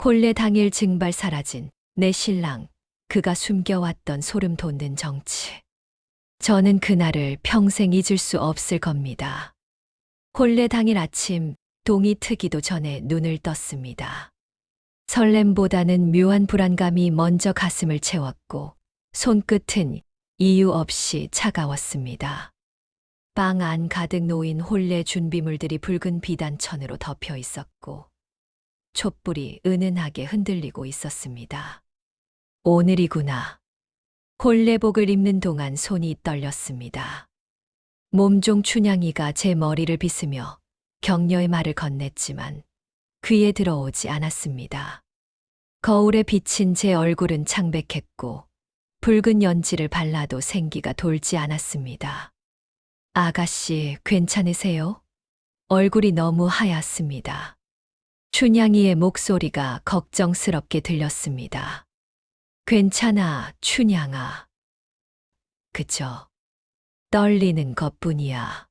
혼례 당일 증발 사라진 내 신랑, 그가 숨겨왔던 소름 돋는 정치. 저는 그날을 평생 잊을 수 없을 겁니다. 혼례 당일 아침, 동이 트기도 전에 눈을 떴습니다. 설렘보다는 묘한 불안감이 먼저 가슴을 채웠고, 손끝은 이유 없이 차가웠습니다. 방 안 가득 놓인 혼례 준비물들이 붉은 비단천으로 덮여 있었고, 촛불이 은은하게 흔들리고 있었습니다. 오늘이구나. 혼례복을 입는 동안 손이 떨렸습니다. 몸종 춘향이가 제 머리를 빗으며 격려의 말을 건넸지만 귀에 들어오지 않았습니다. 거울에 비친 제 얼굴은 창백했고 붉은 연지를 발라도 생기가 돌지 않았습니다. 아가씨, 괜찮으세요? 얼굴이 너무 하얗습니다. 춘향이의 목소리가 걱정스럽게 들렸습니다. 괜찮아, 춘향아. 그저 떨리는 것뿐이야.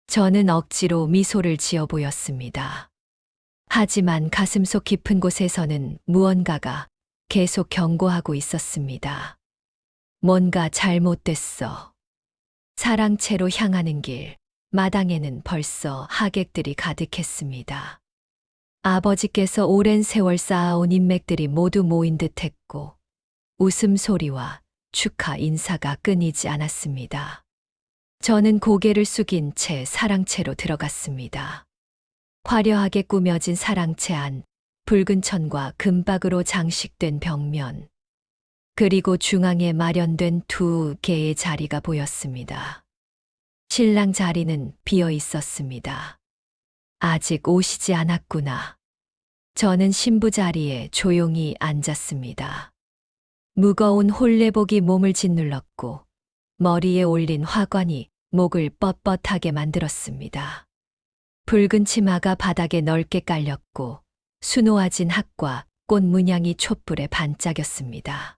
저는 억지로 미소를 지어 보였습니다. 하지만 가슴속 깊은 곳에서는 무언가가 계속 경고하고 있었습니다. 뭔가 잘못됐어. 사랑채로 향하는 길, 마당에는 벌써 하객들이 가득했습니다. 아버지께서 오랜 세월 쌓아온 인맥들이 모두 모인 듯 했고, 웃음소리와 축하 인사가 끊이지 않았습니다. 저는 고개를 숙인 채 사랑채로 들어갔습니다. 화려하게 꾸며진 사랑채 안, 붉은 천과 금박으로 장식된 벽면, 그리고 중앙에 마련된 두 개의 자리가 보였습니다. 신랑 자리는 비어 있었습니다. 아직 오시지 않았구나. 저는 신부 자리에 조용히 앉았습니다. 무거운 혼례복이 몸을 짓눌렀고 머리에 올린 화관이 목을 뻣뻣하게 만들었습니다. 붉은 치마가 바닥에 넓게 깔렸고 수놓아진 학과 꽃 문양이 촛불에 반짝였습니다.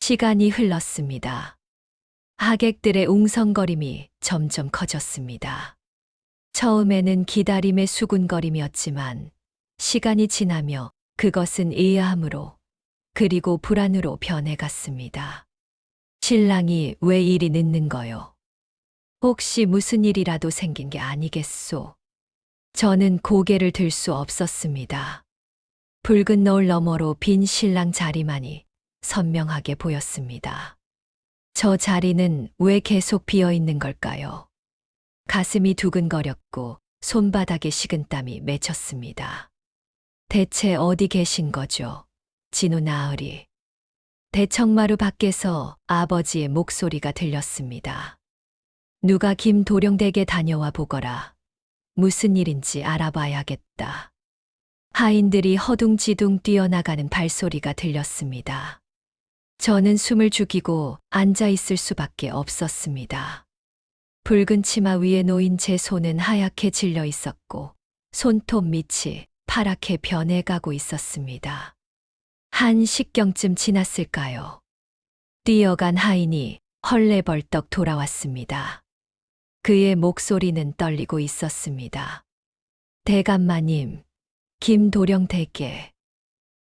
시간이 흘렀습니다. 하객들의 웅성거림이 점점 커졌습니다. 처음에는 기다림의 수군거림이었지만 시간이 지나며 그것은 의아함으로 그리고 불안으로 변해갔습니다. 신랑이 왜 이리 늦는 거요? 혹시 무슨 일이라도 생긴 게 아니겠소? 저는 고개를 들 수 없었습니다. 붉은 노을 너머로 빈 신랑 자리만이 선명하게 보였습니다. 저 자리는 왜 계속 비어 있는 걸까요? 가슴이 두근거렸고 손바닥에 식은땀이 맺혔습니다. 대체 어디 계신 거죠? 진우 나으리. 대청마루 밖에서 아버지의 목소리가 들렸습니다. 누가 김도령 댁에 다녀와 보거라. 무슨 일인지 알아봐야겠다. 하인들이 허둥지둥 뛰어나가는 발소리가 들렸습니다. 저는 숨을 죽이고 앉아 있을 수밖에 없었습니다. 붉은 치마 위에 놓인 제 손은 하얗게 질려 있었고 손톱 밑이 파랗게 변해가고 있었습니다. 한 식경쯤 지났을까요? 뛰어간 하인이 헐레벌떡 돌아왔습니다. 그의 목소리는 떨리고 있었습니다. 대감마님, 김도령 댁에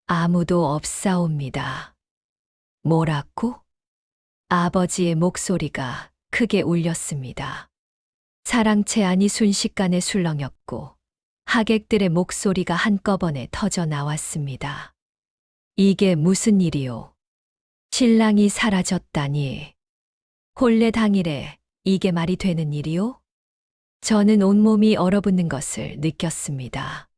아무도 없사옵니다. 뭐라고? 아버지의 목소리가 크게 울렸습니다. 사랑채 안이 순식간에 술렁였고 하객들의 목소리가 한꺼번에 터져 나왔습니다. 이게 무슨 일이오? 신랑이 사라졌다니. 혼례 당일에 이게 말이 되는 일이오? 저는 온몸이 얼어붙는 것을 느꼈습니다.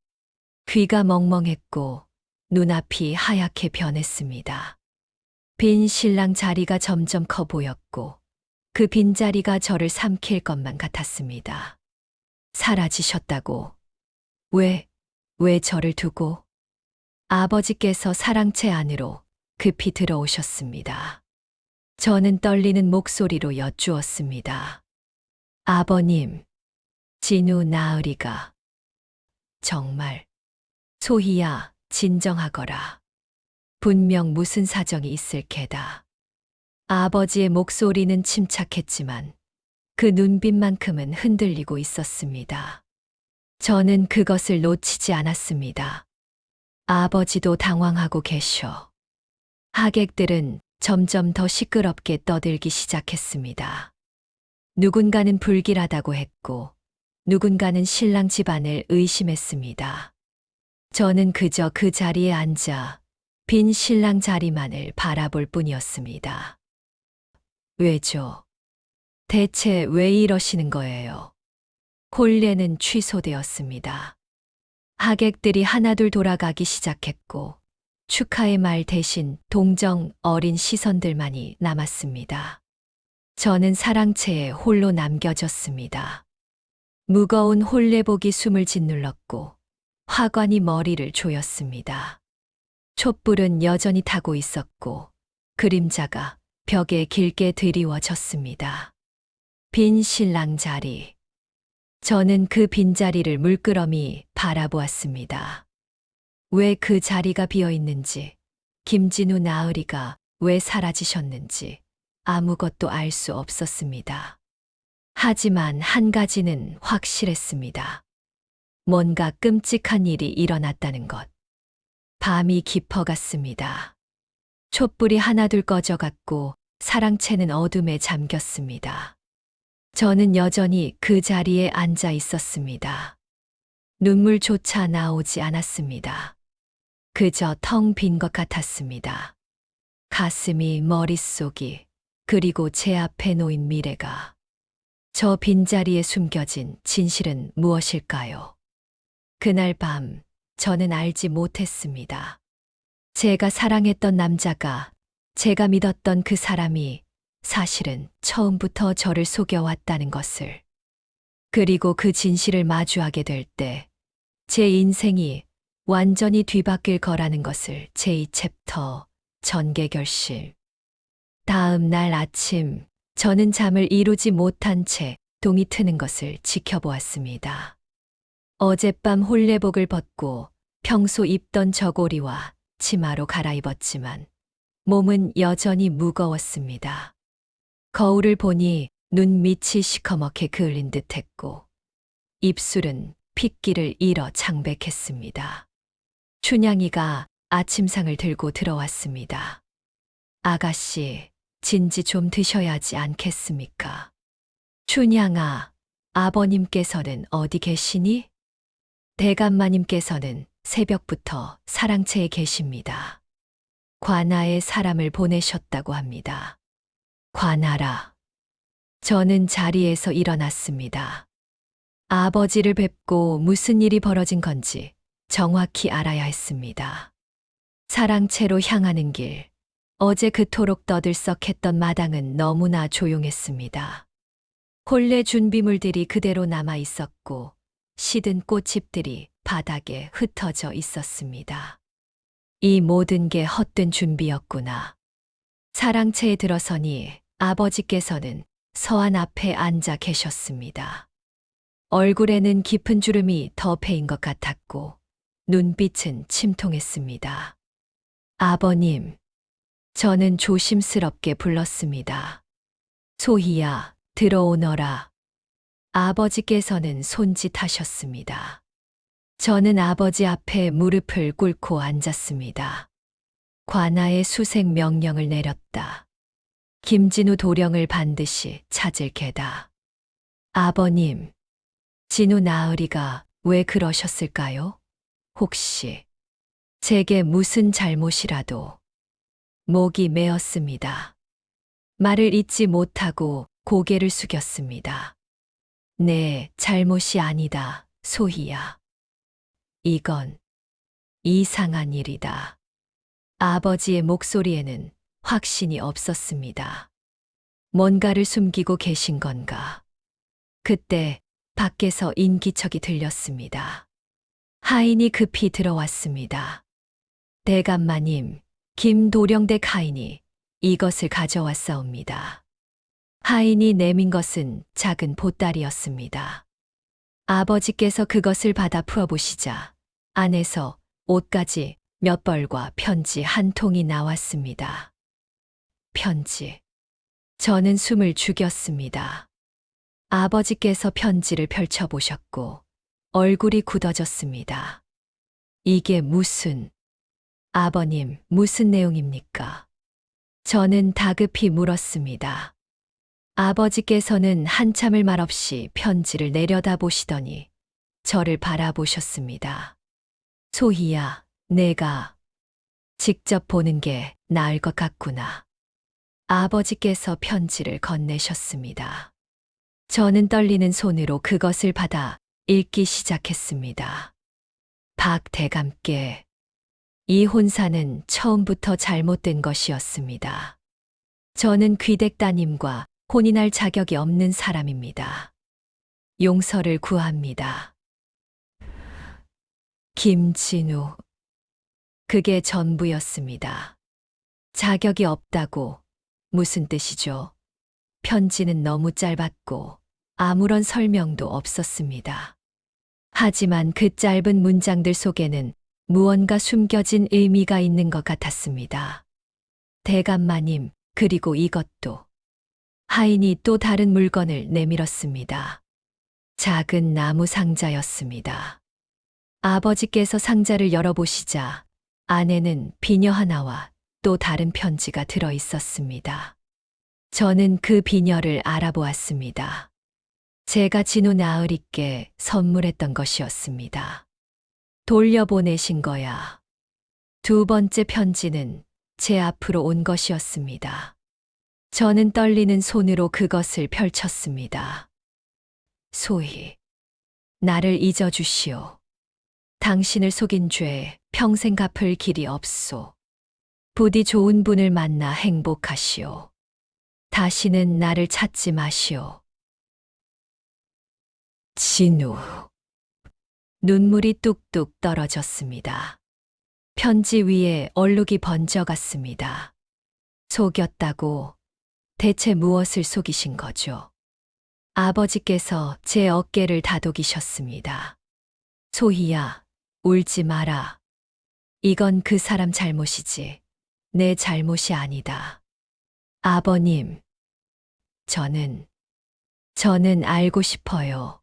귀가 멍멍했고 눈앞이 하얗게 변했습니다. 빈 신랑 자리가 점점 커 보였고 그 빈자리가 저를 삼킬 것만 같았습니다. 사라지셨다고. 왜 저를 두고? 아버지께서 사랑채 안으로 급히 들어오셨습니다. 저는 떨리는 목소리로 여쭈었습니다. 아버님, 진우 나으리가. 정말. 소희야, 진정하거라. 분명 무슨 사정이 있을 게다. 아버지의 목소리는 침착했지만 그 눈빛만큼은 흔들리고 있었습니다. 저는 그것을 놓치지 않았습니다. 아버지도 당황하고 계셔. 하객들은 점점 더 시끄럽게 떠들기 시작했습니다. 누군가는 불길하다고 했고, 누군가는 신랑 집안을 의심했습니다. 저는 그저 그 자리에 앉아 빈 신랑 자리만을 바라볼 뿐이었습니다. 왜죠? 대체 왜 이러시는 거예요? 혼례는 취소되었습니다. 하객들이 하나둘 돌아가기 시작했고, 축하의 말 대신 동정 어린 시선들만이 남았습니다. 저는 사랑채에 홀로 남겨졌습니다. 무거운 혼례복이 숨을 짓눌렀고, 화관이 머리를 조였습니다. 촛불은 여전히 타고 있었고, 그림자가 벽에 길게 드리워졌습니다. 빈 신랑 자리. 저는 그 빈자리를 물끄러미 바라보았습니다. 왜 그 자리가 비어 있는지, 김진우 나으리가 왜 사라지셨는지 아무것도 알 수 없었습니다. 하지만 한 가지는 확실했습니다. 뭔가 끔찍한 일이 일어났다는 것. 밤이 깊어갔습니다. 촛불이 하나둘 꺼져갔고 사랑채는 어둠에 잠겼습니다. 저는 여전히 그 자리에 앉아 있었습니다. 눈물조차 나오지 않았습니다. 그저 텅 빈 것 같았습니다. 가슴이, 머릿속이, 그리고 제 앞에 놓인 미래가. 저 빈자리에 숨겨진 진실은 무엇일까요? 그날 밤, 저는 알지 못했습니다. 제가 사랑했던 남자가, 제가 믿었던 그 사람이 사실은 처음부터 저를 속여왔다는 것을. 그리고 그 진실을 마주하게 될 때, 제 인생이 완전히 뒤바뀔 거라는 것을 제2챕터 전개 결심. 다음 날 아침, 저는 잠을 이루지 못한 채 동이 트는 것을 지켜보았습니다. 어젯밤 혼례복을 벗고 평소 입던 저고리와 치마로 갈아입었지만 몸은 여전히 무거웠습니다. 거울을 보니 눈 밑이 시커멓게 그을린 듯했고 입술은 핏기를 잃어 창백했습니다. 춘향이가 아침상을 들고 들어왔습니다. 아가씨, 진지 좀 드셔야 하지 않겠습니까? 춘향아, 아버님께서는 어디 계시니? 대감마님께서는 새벽부터 사랑채에 계십니다. 관아에 사람을 보내셨다고 합니다. 관아라. 저는 자리에서 일어났습니다. 아버지를 뵙고 무슨 일이 벌어진 건지 정확히 알아야 했습니다. 사랑채로 향하는 길, 어제 그토록 떠들썩했던 마당은 너무나 조용했습니다. 혼례 준비물들이 그대로 남아 있었고 시든 꽃잎들이 바닥에 흩어져 있었습니다. 이 모든 게 헛된 준비였구나. 사랑채에 들어서니 아버지께서는 서안 앞에 앉아 계셨습니다. 얼굴에는 깊은 주름이 더 패인 것 같았고 눈빛은 침통했습니다. 아버님, 저는 조심스럽게 불렀습니다. 소희야, 들어오너라. 아버지께서는 손짓하셨습니다. 저는 아버지 앞에 무릎을 꿇고 앉았습니다. 관아의 수색 명령을 내렸다. 김진우 도령을 반드시 찾을 게다. 아버님, 진우 나으리가 왜 그러셨을까요? 혹시 제게 무슨 잘못이라도. 목이 메었습니다. 말을 잇지 못하고 고개를 숙였습니다. 네, 잘못이 아니다, 소희야. 이건 이상한 일이다. 아버지의 목소리에는 확신이 없었습니다. 뭔가를 숨기고 계신 건가? 그때 밖에서 인기척이 들렸습니다. 하인이 급히 들어왔습니다. 대감마님, 김도령대 하인이 이것을 가져왔사옵니다. 하인이 내민 것은 작은 보따리였습니다. 아버지께서 그것을 받아 풀어보시자 안에서 옷가지 몇 벌과 편지 한 통이 나왔습니다. 편지. 저는 숨을 죽였습니다. 아버지께서 편지를 펼쳐보셨고 얼굴이 굳어졌습니다. 이게 무슨 아버님, 무슨 내용입니까? 저는 다급히 물었습니다. 아버지께서는 한참을 말없이 편지를 내려다보시더니 저를 바라보셨습니다. 소희야, 내가 직접 보는 게 나을 것 같구나. 아버지께서 편지를 건네셨습니다. 저는 떨리는 손으로 그것을 받아 읽기 시작했습니다. 박 대감께 이 혼사는 처음부터 잘못된 것이었습니다. 저는 귀댁 따님과 혼인할 자격이 없는 사람입니다. 용서를 구합니다. 김진우. 그게 전부였습니다. 자격이 없다고 무슨 뜻이죠? 편지는 너무 짧았고 아무런 설명도 없었습니다. 하지만 그 짧은 문장들 속에는 무언가 숨겨진 의미가 있는 것 같았습니다. 대감마님, 그리고 이것도. 하인이 또 다른 물건을 내밀었습니다. 작은 나무 상자였습니다. 아버지께서 상자를 열어보시자 안에는 비녀 하나와 또 다른 편지가 들어 있었습니다. 저는 그 비녀를 알아보았습니다. 제가 진우 나으리께 선물했던 것이었습니다. 돌려보내신 거야. 두 번째 편지는 제 앞으로 온 것이었습니다. 저는 떨리는 손으로 그것을 펼쳤습니다. 소희, 나를 잊어주시오. 당신을 속인 죄 평생 갚을 길이 없소. 부디 좋은 분을 만나 행복하시오. 다시는 나를 찾지 마시오. 진우. 눈물이 뚝뚝 떨어졌습니다. 편지 위에 얼룩이 번져갔습니다. 속였다고 대체 무엇을 속이신 거죠? 아버지께서 제 어깨를 다독이셨습니다. 소희야, 울지 마라. 이건 그 사람 잘못이지. 내 잘못이 아니다. 아버님, 저는 알고 싶어요.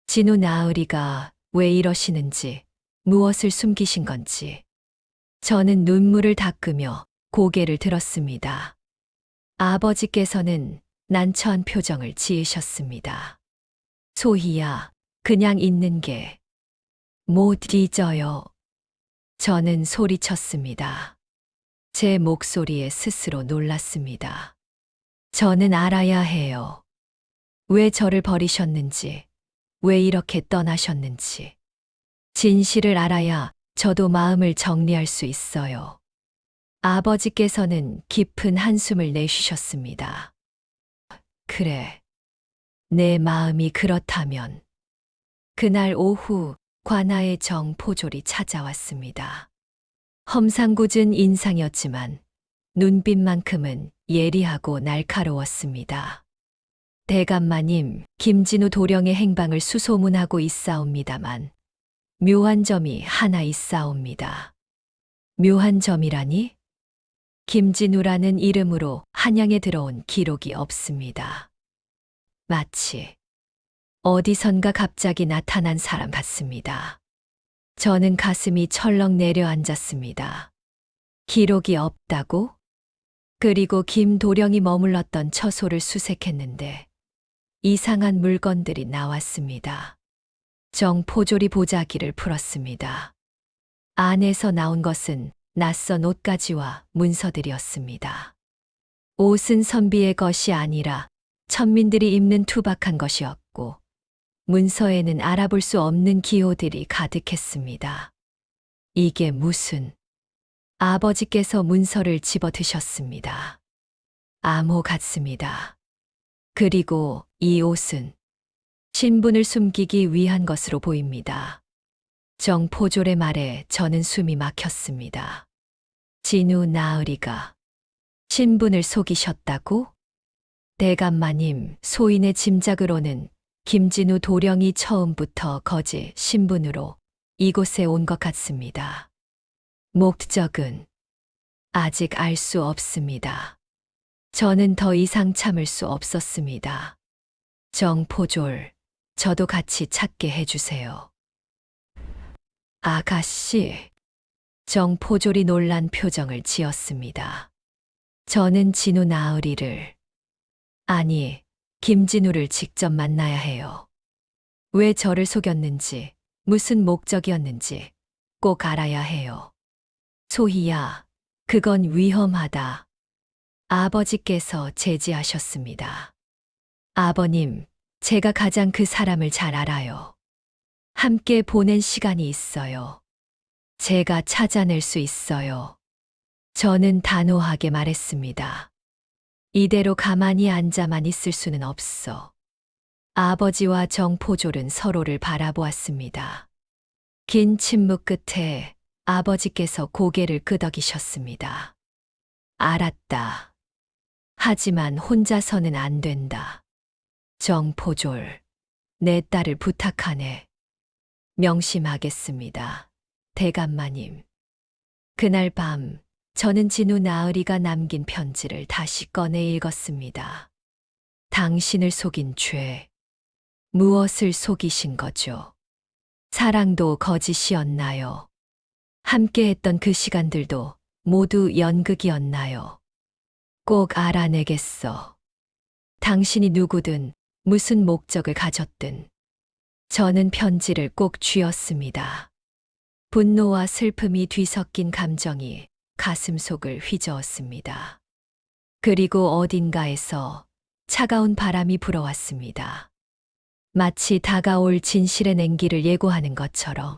진우 나으리가 왜 이러시는지, 무엇을 숨기신 건지. 저는 눈물을 닦으며 고개를 들었습니다. 아버지께서는 난처한 표정을 지으셨습니다. 소희야, 그냥 있는 게 못 잊어요. 저는 소리쳤습니다. 제 목소리에 스스로 놀랐습니다. 저는 알아야 해요. 왜 저를 버리셨는지, 왜 이렇게 떠나셨는지. 진실을 알아야 저도 마음을 정리할 수 있어요. 아버지께서는 깊은 한숨을 내쉬셨습니다. 그래, 내 마음이 그렇다면. 그날 오후 관아의 정포졸이 찾아왔습니다. 험상궂은 인상이었지만 눈빛만큼은 예리하고 날카로웠습니다. 대감마님, 김진우 도령의 행방을 수소문하고 있사옵니다만 묘한 점이 하나 있사옵니다. 묘한 점이라니? 김진우라는 이름으로 한양에 들어온 기록이 없습니다. 마치 어디선가 갑자기 나타난 사람 같습니다. 저는 가슴이 철렁 내려앉았습니다. 기록이 없다고? 그리고 김도령이 머물렀던 처소를 수색했는데 이상한 물건들이 나왔습니다. 정포졸이 보자기를 풀었습니다. 안에서 나온 것은 낯선 옷가지와 문서들이었습니다. 옷은 선비의 것이 아니라 천민들이 입는 투박한 것이었고 문서에는 알아볼 수 없는 기호들이 가득했습니다. 이게 무슨... 아버지께서 문서를 집어드셨습니다. 암호 같습니다. 그리고 이 옷은 신분을 숨기기 위한 것으로 보입니다. 정포졸의 말에 저는 숨이 막혔습니다. 진우 나으리가 신분을 속이셨다고? 대감마님, 소인의 짐작으로는 김진우 도령이 처음부터 거짓 신분으로 이곳에 온 것 같습니다. 목적은 아직 알 수 없습니다. 저는 더 이상 참을 수 없었습니다. 정포졸, 저도 같이 찾게 해주세요. 아가씨. 정포졸이 놀란 표정을 지었습니다. 저는 진우 나으리를, 아니, 김진우를 직접 만나야 해요. 왜 저를 속였는지, 무슨 목적이었는지 꼭 알아야 해요. 소희야, 그건 위험하다. 아버지께서 제지하셨습니다. 아버님, 제가 가장 그 사람을 잘 알아요. 함께 보낸 시간이 있어요. 제가 찾아낼 수 있어요. 저는 단호하게 말했습니다. 이대로 가만히 앉아만 있을 수는 없어. 아버지와 정포졸은 서로를 바라보았습니다. 긴 침묵 끝에 아버지께서 고개를 끄덕이셨습니다. 알았다. 하지만 혼자서는 안 된다. 정포졸, 내 딸을 부탁하네. 명심하겠습니다. 대감마님. 그날 밤, 저는 진우 나으리가 남긴 편지를 다시 꺼내 읽었습니다. 당신을 속인 죄. 무엇을 속이신 거죠? 사랑도 거짓이었나요? 함께했던 그 시간들도 모두 연극이었나요? 꼭 알아내겠어. 당신이 누구든 무슨 목적을 가졌든 저는 편지를 꼭 쥐었습니다. 분노와 슬픔이 뒤섞인 감정이 가슴속을 휘저었습니다. 그리고 어딘가에서 차가운 바람이 불어왔습니다. 마치 다가올 진실의 냉기를 예고하는 것처럼.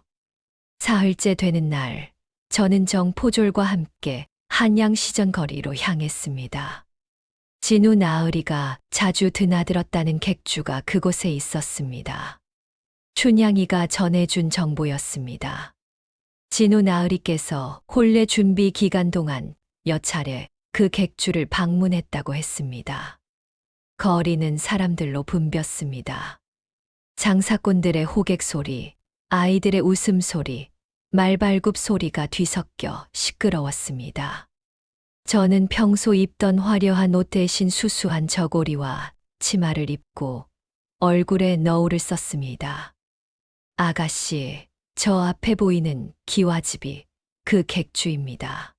사흘째 되는 날, 저는 정포졸과 함께 한양시전 거리로 향했습니다. 진우 나으리가 자주 드나들었다는 객주가 그곳에 있었습니다. 춘향이가 전해준 정보였습니다. 진우 나으리께서 혼례 준비 기간 동안 몇 차례 그 객주를 방문했다고 했습니다. 거리는 사람들로 붐볐습니다. 장사꾼들의 호객 소리, 아이들의 웃음소리, 말발굽 소리가 뒤섞여 시끄러웠습니다. 저는 평소 입던 화려한 옷 대신 수수한 저고리와 치마를 입고 얼굴에 너울을 썼습니다. 아가씨, 저 앞에 보이는 기와집이 그 객주입니다.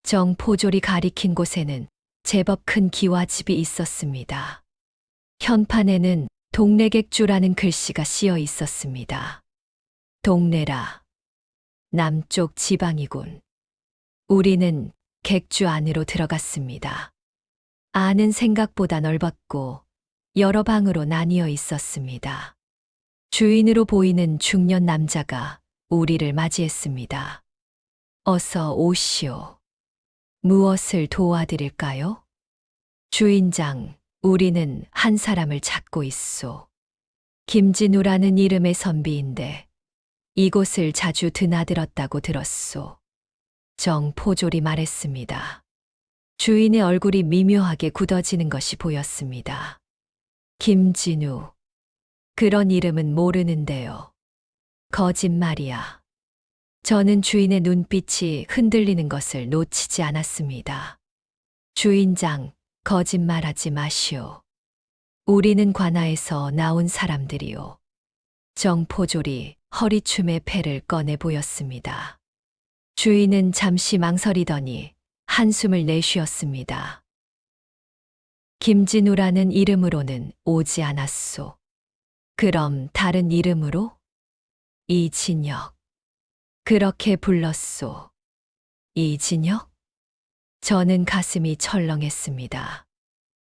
정포졸이 가리킨 곳에는 제법 큰 기와집이 있었습니다. 현판에는 동네 객주라는 글씨가 씌어 있었습니다. 동네라. 남쪽 지방이군. 우리는 객주 안으로 들어갔습니다. 안은 생각보다 넓었고 여러 방으로 나뉘어 있었습니다. 주인으로 보이는 중년 남자가 우리를 맞이했습니다. 어서 오시오. 무엇을 도와드릴까요? 주인장, 우리는 한 사람을 찾고 있소. 김진우라는 이름의 선비인데 이곳을 자주 드나들었다고 들었소. 정포졸이 말했습니다. 주인의 얼굴이 미묘하게 굳어지는 것이 보였습니다. 김진우. 그런 이름은 모르는데요. 거짓말이야. 저는 주인의 눈빛이 흔들리는 것을 놓치지 않았습니다. 주인장, 거짓말하지 마시오. 우리는 관아에서 나온 사람들이오. 정포졸이 허리춤에 패를 꺼내 보였습니다. 주인은 잠시 망설이더니 한숨을 내쉬었습니다. 김진우라는 이름으로는 오지 않았소. 그럼 다른 이름으로? 이진혁. 그렇게 불렀소. 이진혁? 저는 가슴이 철렁했습니다.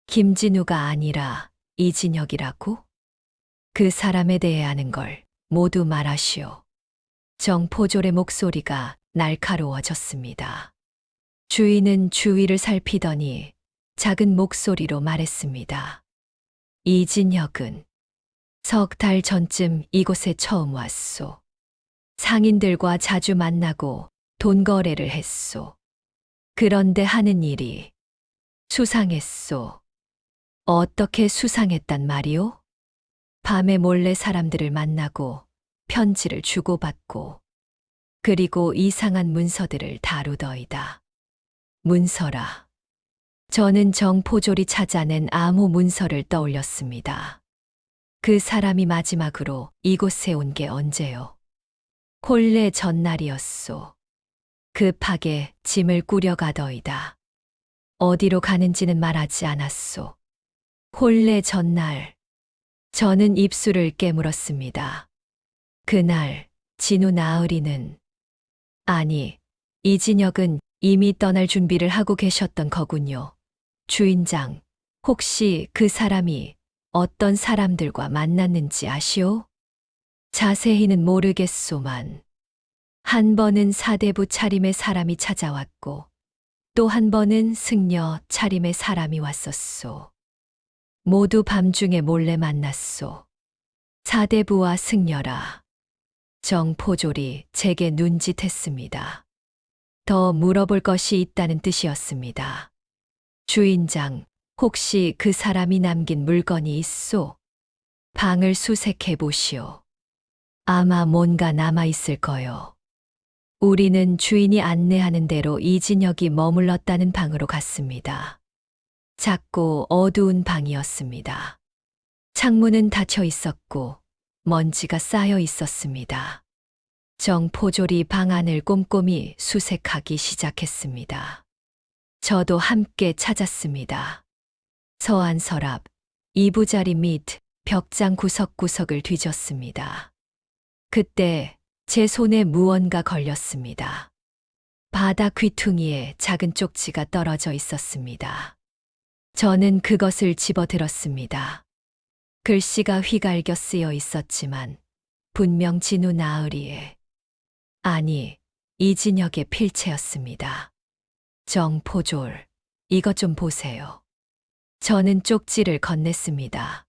김진우가 아니라 이진혁이라고? 그 사람에 대해 아는 걸 모두 말하시오. 정포졸의 목소리가 날카로워졌습니다. 주인은 주위를 살피더니 작은 목소리로 말했습니다. 이진혁은 석 달 전쯤 이곳에 처음 왔소. 상인들과 자주 만나고 돈 거래를 했소. 그런데 하는 일이 수상했소. 어떻게 수상했단 말이오? 밤에 몰래 사람들을 만나고 편지를 주고받고 그리고 이상한 문서들을 다루더이다. 문서라. 저는 정포졸이 찾아낸 암호 문서를 떠올렸습니다. 그 사람이 마지막으로 이곳에 온 게 언제요? 혼례 전날이었소. 급하게 짐을 꾸려가더이다. 어디로 가는지는 말하지 않았소. 혼례 전날, 저는 입술을 깨물었습니다. 그날 진우 나으리는, 아니, 이진혁은 이미 떠날 준비를 하고 계셨던 거군요. 주인장, 혹시 그 사람이 어떤 사람들과 만났는지 아시오? 자세히는 모르겠소만. 한 번은 사대부 차림의 사람이 찾아왔고, 또 한 번은 승려 차림의 사람이 왔었소. 모두 밤중에 몰래 만났소. 사대부와 승려라. 정포졸이 제게 눈짓했습니다. 더 물어볼 것이 있다는 뜻이었습니다. 주인장, 혹시 그 사람이 남긴 물건이 있소? 방을 수색해 보시오. 아마 뭔가 남아있을 거요. 우리는 주인이 안내하는 대로 이진혁이 머물렀다는 방으로 갔습니다. 작고 어두운 방이었습니다. 창문은 닫혀 있었고 먼지가 쌓여 있었습니다. 정포졸이 방 안을 꼼꼼히 수색하기 시작했습니다. 저도 함께 찾았습니다. 서안 서랍, 이부자리 및 벽장 구석구석을 뒤졌습니다. 그때 제 손에 무언가 걸렸습니다. 바닥 귀퉁이에 작은 쪽지가 떨어져 있었습니다. 저는 그것을 집어들었습니다. 글씨가 휘갈겨 쓰여 있었지만 분명 진우 나으리의, 아니, 이진혁의 필체였습니다. 정포졸, 이것 좀 보세요. 저는 쪽지를 건넸습니다.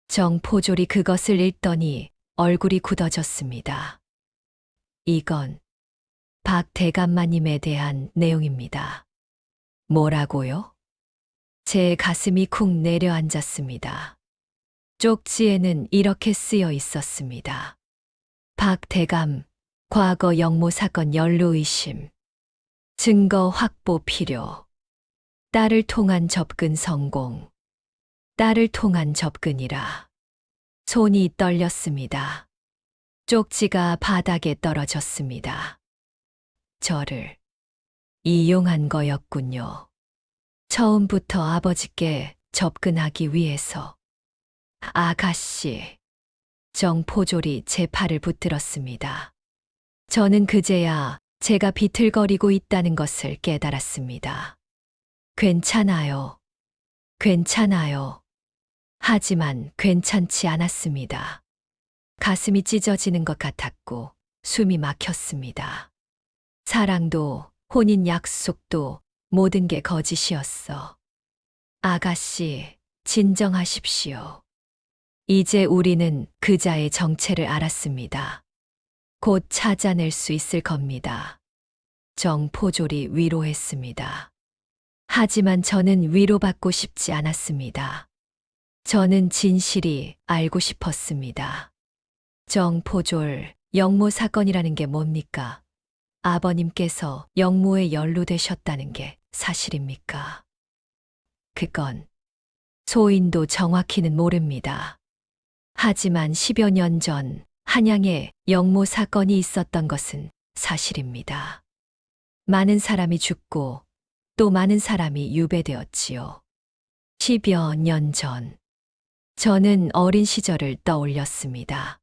정포졸이 그것을 읽더니 얼굴이 굳어졌습니다. 이건 박 대감마님에 대한 내용입니다. 뭐라고요? 제 가슴이 쿵 내려앉았습니다. 쪽지에는 이렇게 쓰여 있었습니다. 박 대감, 과거 영모 사건 연루 의심. 증거 확보 필요. 딸을 통한 접근 성공. 딸을 통한 접근이라. 손이 떨렸습니다. 쪽지가 바닥에 떨어졌습니다. 저를 이용한 거였군요. 처음부터 아버지께 접근하기 위해서. 아가씨. 정포졸이 제 팔을 붙들었습니다. 저는 그제야 제가 비틀거리고 있다는 것을 깨달았습니다. 괜찮아요. 괜찮아요. 하지만 괜찮지 않았습니다. 가슴이 찢어지는 것 같았고 숨이 막혔습니다. 사랑도 혼인 약속도 모든 게 거짓이었어. 아가씨, 진정하십시오. 이제 우리는 그자의 정체를 알았습니다. 곧 찾아낼 수 있을 겁니다. 정포졸이 위로했습니다. 하지만 저는 위로받고 싶지 않았습니다. 저는 진실이 알고 싶었습니다. 정포졸, 영모 사건이라는 게 뭡니까? 아버님께서 영모에 연루되셨다는 게 사실입니까? 그건 소인도 정확히는 모릅니다. 하지만 10여 년 전 한양에 영모 사건이 있었던 것은 사실입니다. 많은 사람이 죽고 또 많은 사람이 유배되었지요. 10여 년 전, 저는 어린 시절을 떠올렸습니다.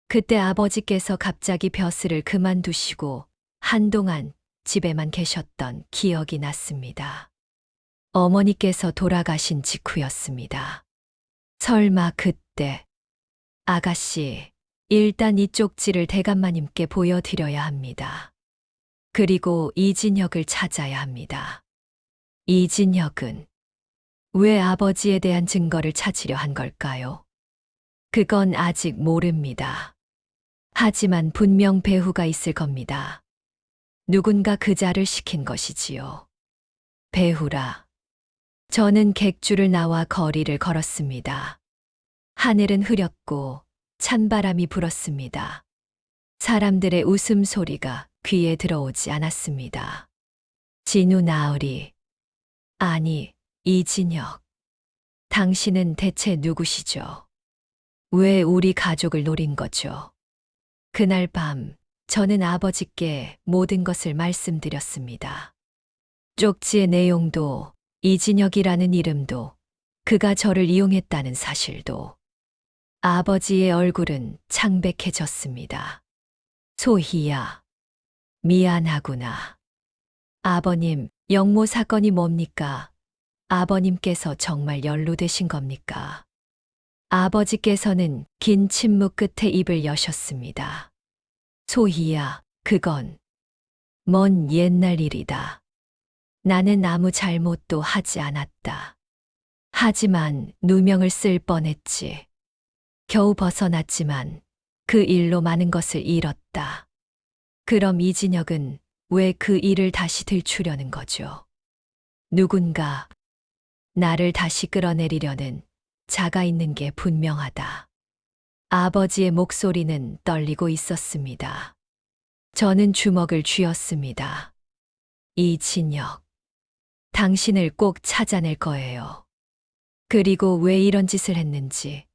그때 아버지께서 갑자기 벼슬을 그만두시고 한동안 집에만 계셨던 기억이 났습니다. 어머니께서 돌아가신 직후였습니다. 설마 그때, 아가씨, 일단 이 쪽지를 대감마님께 보여드려야 합니다. 그리고 이진혁을 찾아야 합니다. 이진혁은 왜 아버지에 대한 증거를 찾으려 한 걸까요? 그건 아직 모릅니다. 하지만 분명 배후가 있을 겁니다. 누군가 그자를 시킨 것이지요. 배후라. 저는 객주를 나와 거리를 걸었습니다. 하늘은 흐렸고 찬바람이 불었습니다. 사람들의 웃음소리가 귀에 들어오지 않았습니다. 진우 나으리. 아니, 이진혁. 당신은 대체 누구시죠? 왜 우리 가족을 노린 거죠? 그날 밤 저는 아버지께 모든 것을 말씀드렸습니다. 쪽지의 내용도, 이진혁이라는 이름도, 그가 저를 이용했다는 사실도. 아버지의 얼굴은 창백해졌습니다. 소희야, 미안하구나. 아버님, 영모 사건이 뭡니까? 아버님께서 정말 연루되신 겁니까? 아버지께서는 긴 침묵 끝에 입을 여셨습니다. 소희야, 그건 먼 옛날 일이다. 나는 아무 잘못도 하지 않았다. 하지만 누명을 쓸 뻔했지. 겨우 벗어났지만 그 일로 많은 것을 잃었다. 그럼 이진혁은 왜 그 일을 다시 들추려는 거죠? 누군가 나를 다시 끌어내리려는 자가 있는 게 분명하다. 아버지의 목소리는 떨리고 있었습니다. 저는 주먹을 쥐었습니다. 이진혁, 당신을 꼭 찾아낼 거예요. 그리고 왜 이런 짓을 했는지,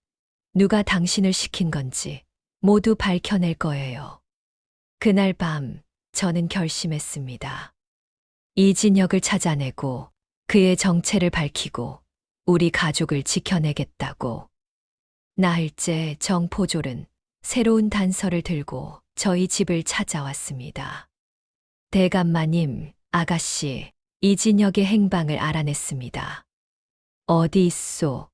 누가 당신을 시킨 건지 모두 밝혀낼 거예요. 그날 밤 저는 결심했습니다. 이진혁을 찾아내고 그의 정체를 밝히고 우리 가족을 지켜내겠다고. 나흘째 정포졸은 새로운 단서를 들고 저희 집을 찾아왔습니다. 대감마님, 아가씨, 이진혁의 행방을 알아냈습니다. 어디 있소?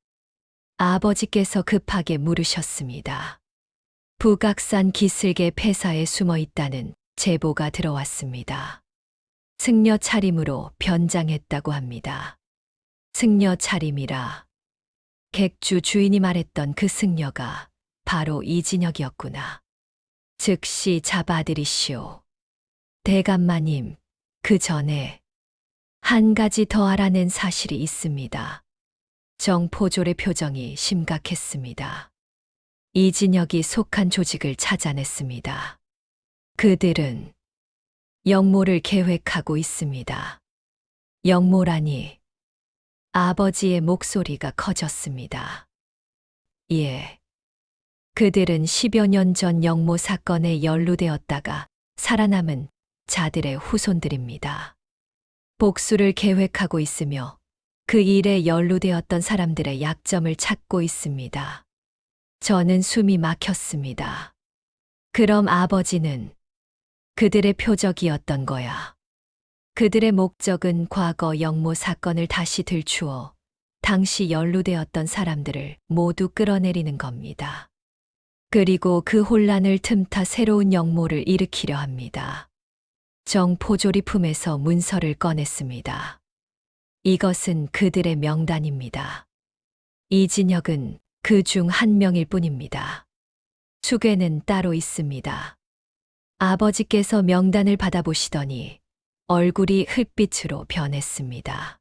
아버지께서 급하게 물으셨습니다. 북악산 기슭의 폐사에 숨어 있다는 제보가 들어왔습니다. 승려 차림으로 변장했다고 합니다. 승려 차림이라. 객주 주인이 말했던 그 승려가 바로 이진혁이었구나. 즉시 잡아들이시오. 대감마님, 그 전에 한 가지 더 알아낸 사실이 있습니다. 정포졸의 표정이 심각했습니다. 이진혁이 속한 조직을 찾아냈습니다. 그들은 영모를 계획하고 있습니다. 영모라니. 아버지의 목소리가 커졌습니다. 예. 그들은 10여 년 전 영모 사건에 연루되었다가 살아남은 자들의 후손들입니다. 복수를 계획하고 있으며 그 일에 연루되었던 사람들의 약점을 찾고 있습니다. 저는 숨이 막혔습니다. 그럼 아버지는 그들의 표적이었던 거야. 그들의 목적은 과거 영모 사건을 다시 들추어 당시 연루되었던 사람들을 모두 끌어내리는 겁니다. 그리고 그 혼란을 틈타 새로운 영모를 일으키려 합니다. 정포졸이 품에서 문서를 꺼냈습니다. 이것은 그들의 명단입니다. 이진혁은 그 중 한 명일 뿐입니다. 수괴는 따로 있습니다. 아버지께서 명단을 받아보시더니 얼굴이 흙빛으로 변했습니다.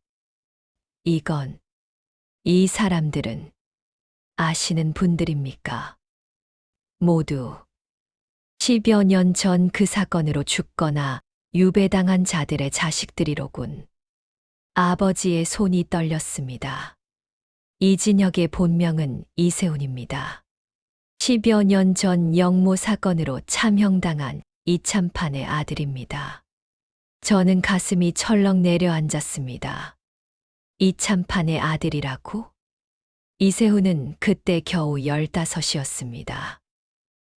이 사람들은 아시는 분들입니까? 모두 10여 년 전 그 사건으로 죽거나 유배당한 자들의 자식들이로군. 아버지의 손이 떨렸습니다. 이진혁의 본명은 이세훈입니다. 10여 년 전 영모 사건으로 참형당한 이참판의 아들입니다. 저는 가슴이 철렁 내려앉았습니다. 이참판의 아들이라고? 이세훈은 그때 겨우 15이었습니다.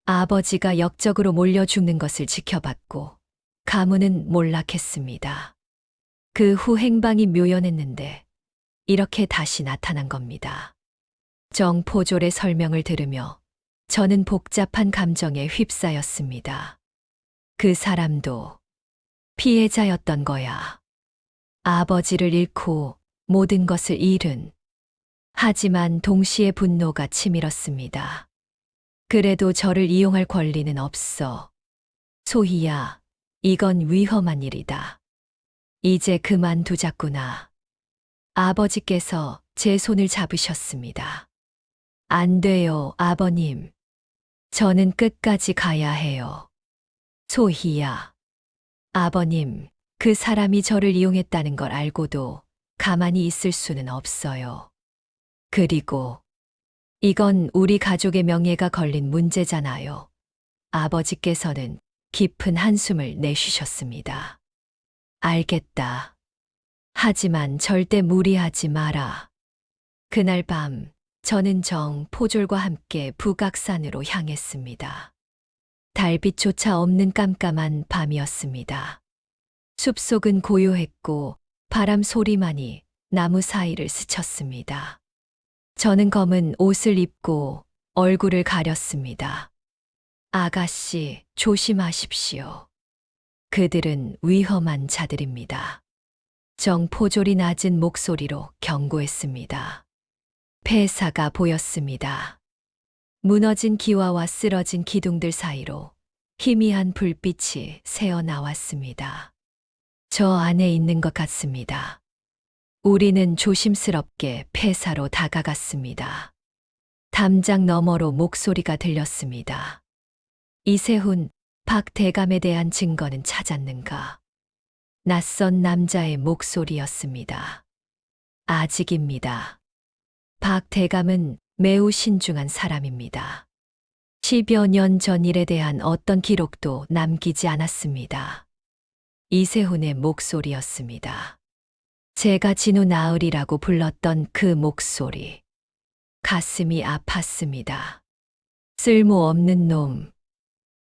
아버지가 역적으로 몰려 죽는 것을 지켜봤고 가문은 몰락했습니다. 그 후 행방이 묘연했는데 이렇게 다시 나타난 겁니다. 정포졸의 설명을 들으며 저는 복잡한 감정에 휩싸였습니다. 그 사람도 피해자였던 거야. 아버지를 잃고 모든 것을 잃은. 하지만 동시에 분노가 치밀었습니다. 그래도 저를 이용할 권리는 없어. 소희야, 이건 위험한 일이다. 이제 그만두자꾸나. 아버지께서 제 손을 잡으셨습니다. 안 돼요, 아버님. 저는 끝까지 가야 해요. 소희야. 아버님, 그 사람이 저를 이용했다는 걸 알고도 가만히 있을 수는 없어요. 그리고 이건 우리 가족의 명예가 걸린 문제잖아요. 아버지께서는 깊은 한숨을 내쉬셨습니다. 알겠다. 하지만 절대 무리하지 마라. 그날 밤 저는 정 포졸과 함께 북악산으로 향했습니다. 달빛조차 없는 깜깜한 밤이었습니다. 숲속은 고요했고 바람 소리만이 나무 사이를 스쳤습니다. 저는 검은 옷을 입고 얼굴을 가렸습니다. 아가씨, 조심하십시오. 그들은 위험한 자들입니다. 정포졸이 낮은 목소리로 경고했습니다. 폐사가 보였습니다. 무너진 기와와 쓰러진 기둥들 사이로 희미한 불빛이 새어 나왔습니다. 저 안에 있는 것 같습니다. 우리는 조심스럽게 폐사로 다가갔습니다. 담장 너머로 목소리가 들렸습니다. 이세훈, 박 대감에 대한 증거는 찾았는가? 낯선 남자의 목소리였습니다. 아직입니다. 박 대감은 매우 신중한 사람입니다. 10여 년 전 일에 대한 어떤 기록도 남기지 않았습니다. 이세훈의 목소리였습니다. 제가 진우 나으리라고 불렀던 그 목소리. 가슴이 아팠습니다. 쓸모없는 놈.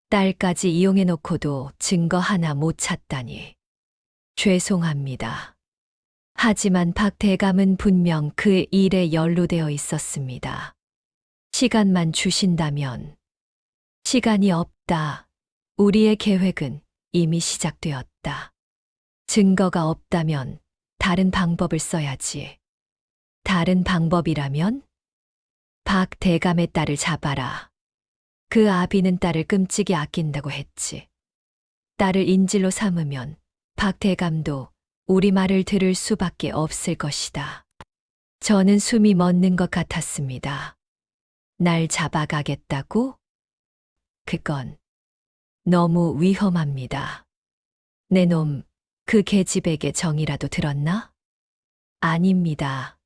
딸까지 이용해놓고도 증거 하나 못 찾다니. 죄송합니다. 하지만 박 대감은 분명 그 일에 연루되어 있었습니다. 시간만 주신다면. 시간이 없다. 우리의 계획은 이미 시작되었다. 증거가 없다면 다른 방법을 써야지. 다른 방법이라면? 박 대감의 딸을 잡아라. 그 아비는 딸을 끔찍이 아낀다고 했지. 딸을 인질로 삼으면 박 대감도 우리 말을 들을 수밖에 없을 것이다. 저는 숨이 멎는 것 같았습니다. 날 잡아가겠다고? 그건 너무 위험합니다. 내 놈, 그 계집에게 정이라도 들었나? 아닙니다.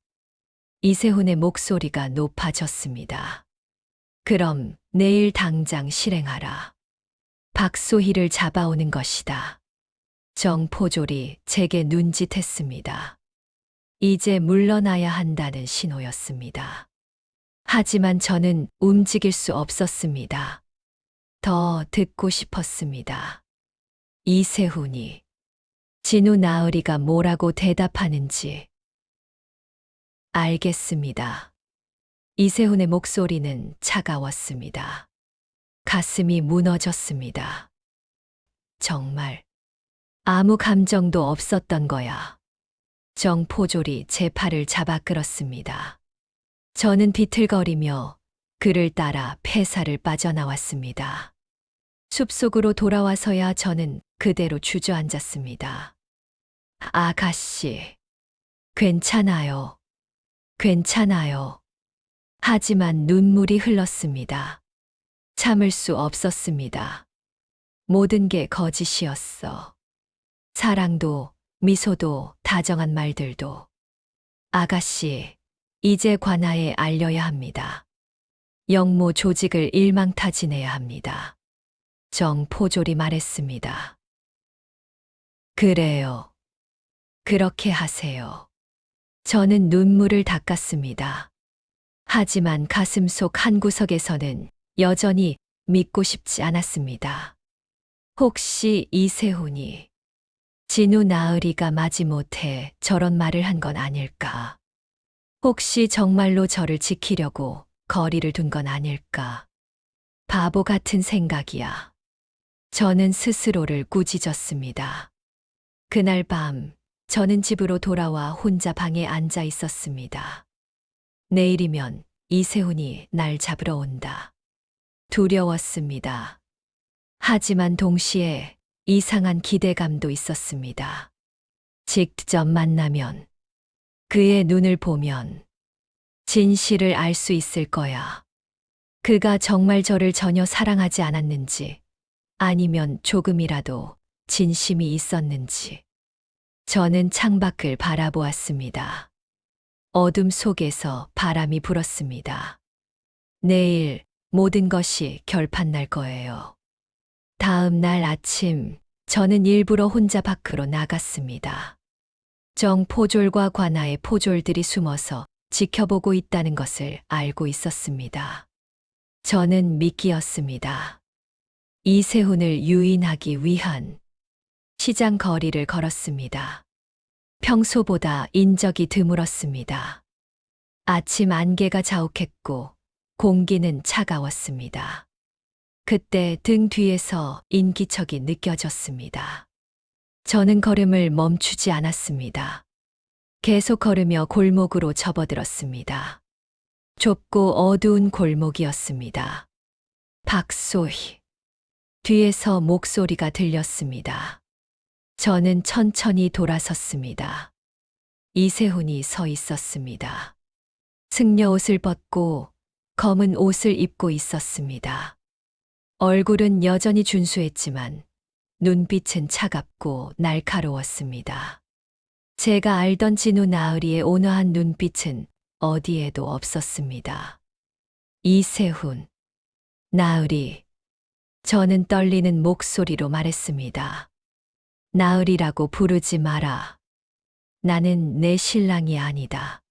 이세훈의 목소리가 높아졌습니다. 그럼 내일 당장 실행하라. 박소희를 잡아오는 것이다. 정포졸이 제게 눈짓했습니다. 이제 물러나야 한다는 신호였습니다. 하지만 저는 움직일 수 없었습니다. 더 듣고 싶었습니다. 이세훈이 진우 나으리가 뭐라고 대답하는지. 알겠습니다. 이세훈의 목소리는 차가웠습니다. 가슴이 무너졌습니다. 정말 아무 감정도 없었던 거야. 정포졸이 제 팔을 잡아 끌었습니다. 저는 비틀거리며 그를 따라 폐사를 빠져나왔습니다. 숲속으로 돌아와서야 저는 그대로 주저앉았습니다. 아가씨, 괜찮아요. 괜찮아요. 하지만 눈물이 흘렀습니다. 참을 수 없었습니다. 모든 게 거짓이었어. 사랑도, 미소도, 다정한 말들도. 아가씨, 이제 관아에 알려야 합니다. 영모 조직을 일망타진해야 합니다. 정포졸이 말했습니다. 그래요. 그렇게 하세요. 저는 눈물을 닦았습니다. 하지만 가슴속 한구석에서는 여전히 믿고 싶지 않았습니다. 혹시 이세훈이 진우 나으리가 마지못해 저런 말을 한 건 아닐까? 혹시 정말로 저를 지키려고 거리를 둔 건 아닐까? 바보 같은 생각이야. 저는 스스로를 꾸짖었습니다. 그날 밤 저는 집으로 돌아와 혼자 방에 앉아 있었습니다. 내일이면 이세훈이 날 잡으러 온다. 두려웠습니다. 하지만 동시에 이상한 기대감도 있었습니다. 직접 만나면, 그의 눈을 보면 진실을 알 수 있을 거야. 그가 정말 저를 전혀 사랑하지 않았는지, 아니면 조금이라도 진심이 있었는지. 저는 창밖을 바라보았습니다. 어둠 속에서 바람이 불었습니다. 내일 모든 것이 결판날 거예요. 다음 날 아침, 저는 일부러 혼자 밖으로 나갔습니다. 정포졸과 관아의 포졸들이 숨어서 지켜보고 있다는 것을 알고 있었습니다. 저는 미끼였습니다. 이세훈을 유인하기 위한 시장 거리를 걸었습니다. 평소보다 인적이 드물었습니다. 아침 안개가 자욱했고 공기는 차가웠습니다. 그때 등 뒤에서 인기척이 느껴졌습니다. 저는 걸음을 멈추지 않았습니다. 계속 걸으며 골목으로 접어들었습니다. 좁고 어두운 골목이었습니다. 박소희. 뒤에서 목소리가 들렸습니다. 저는 천천히 돌아섰습니다. 이세훈이 서 있었습니다. 승려 옷을 벗고 검은 옷을 입고 있었습니다. 얼굴은 여전히 준수했지만 눈빛은 차갑고 날카로웠습니다. 제가 알던 진우 나으리의 온화한 눈빛은 어디에도 없었습니다. 이세훈, 나으리. 저는 떨리는 목소리로 말했습니다. 나으리라고 부르지 마라. 나는 내 신랑이 아니다.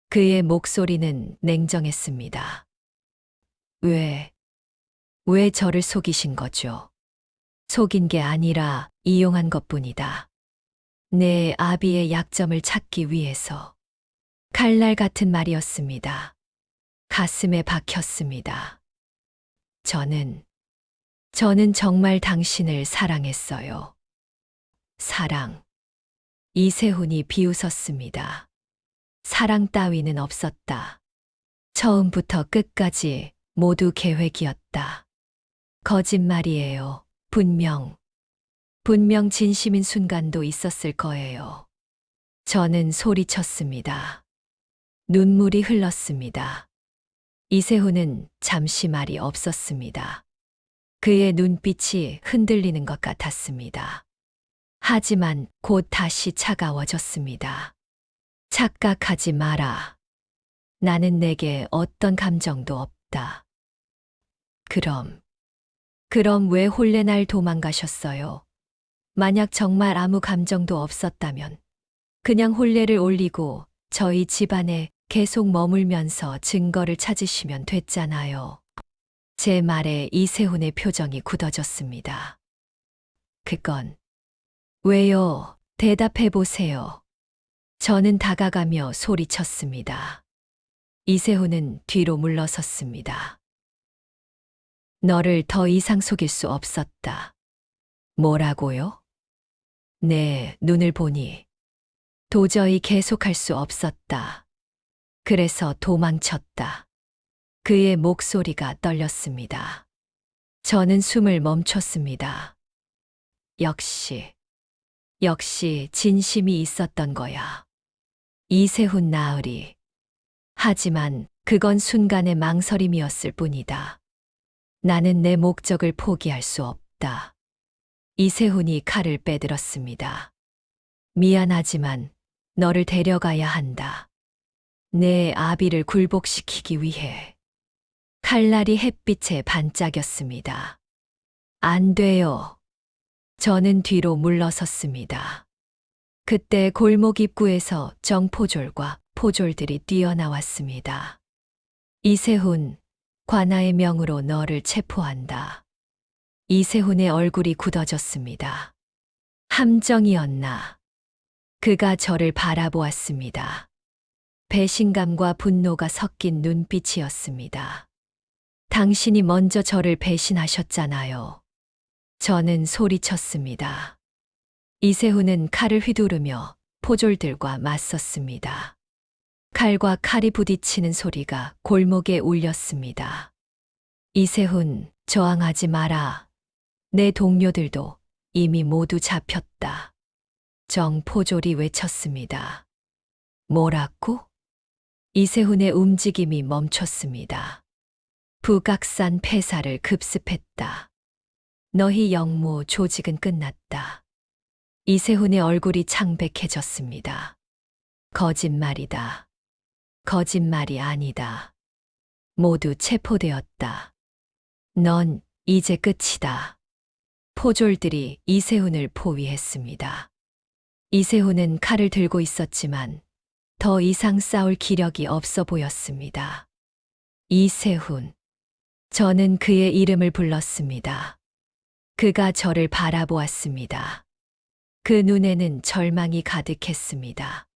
그의 목소리는 냉정했습니다. 왜 저를 속이신 거죠? 속인 게 아니라 이용한 것뿐이다. 내 아비의 약점을 찾기 위해서. 칼날 같은 말이었습니다. 가슴에 박혔습니다. 저는 정말 당신을 사랑했어요. 사랑. 이세훈이 비웃었습니다. 사랑 따위는 없었다. 처음부터 끝까지 모두 계획이었다. 거짓말이에요. 분명 진심인 순간도 있었을 거예요. 저는 소리쳤습니다. 눈물이 흘렀습니다. 이세훈은 잠시 말이 없었습니다. 그의 눈빛이 흔들리는 것 같았습니다. 하지만 곧 다시 차가워졌습니다. 착각하지 마라. 나는 내게 어떤 감정도 없다. 그럼 왜 홀레 날 도망가셨어요? 만약 정말 아무 감정도 없었다면 그냥 홀레를 올리고 저희 집안에 계속 머물면서 증거를 찾으시면 됐잖아요. 제 말에 이세훈의 표정이 굳어졌습니다. 그건 왜요? 대답해 보세요. 저는 다가가며 소리쳤습니다. 이세훈은 뒤로 물러섰습니다. 너를 더 이상 속일 수 없었다. 뭐라고요? 내 눈을 보니 도저히 계속할 수 없었다. 그래서 도망쳤다. 그의 목소리가 떨렸습니다. 저는 숨을 멈췄습니다. 역시 진심이 있었던 거야. 이세훈 나으리. 하지만 그건 순간의 망설임이었을 뿐이다. 나는 내 목적을 포기할 수 없다. 이세훈이 칼을 빼들었습니다. 미안하지만 너를 데려가야 한다. 내 아비를 굴복시키기 위해. 칼날이 햇빛에 반짝였습니다. 안 돼요. 저는 뒤로 물러섰습니다. 그때 골목 입구에서 정포졸과 포졸들이 뛰어나왔습니다. 이세훈, 관아의 명으로 너를 체포한다. 이세훈의 얼굴이 굳어졌습니다. 함정이었나? 그가 저를 바라보았습니다. 배신감과 분노가 섞인 눈빛이었습니다. 당신이 먼저 저를 배신하셨잖아요. 저는 소리쳤습니다. 이세훈은 칼을 휘두르며 포졸들과 맞섰습니다. 칼과 칼이 부딪히는 소리가 골목에 울렸습니다. 이세훈, 저항하지 마라. 내 동료들도 이미 모두 잡혔다. 정포졸이 외쳤습니다. 뭐라고? 이세훈의 움직임이 멈췄습니다. 북악산 폐사를 급습했다. 너희 영모 조직은 끝났다. 이세훈의 얼굴이 창백해졌습니다. 거짓말이다. 거짓말이 아니다. 모두 체포되었다. 넌 이제 끝이다. 포졸들이 이세훈을 포위했습니다. 이세훈은 칼을 들고 있었지만 더 이상 싸울 기력이 없어 보였습니다. 이세훈. 저는 그의 이름을 불렀습니다. 그가 저를 바라보았습니다. 그 눈에는 절망이 가득했습니다.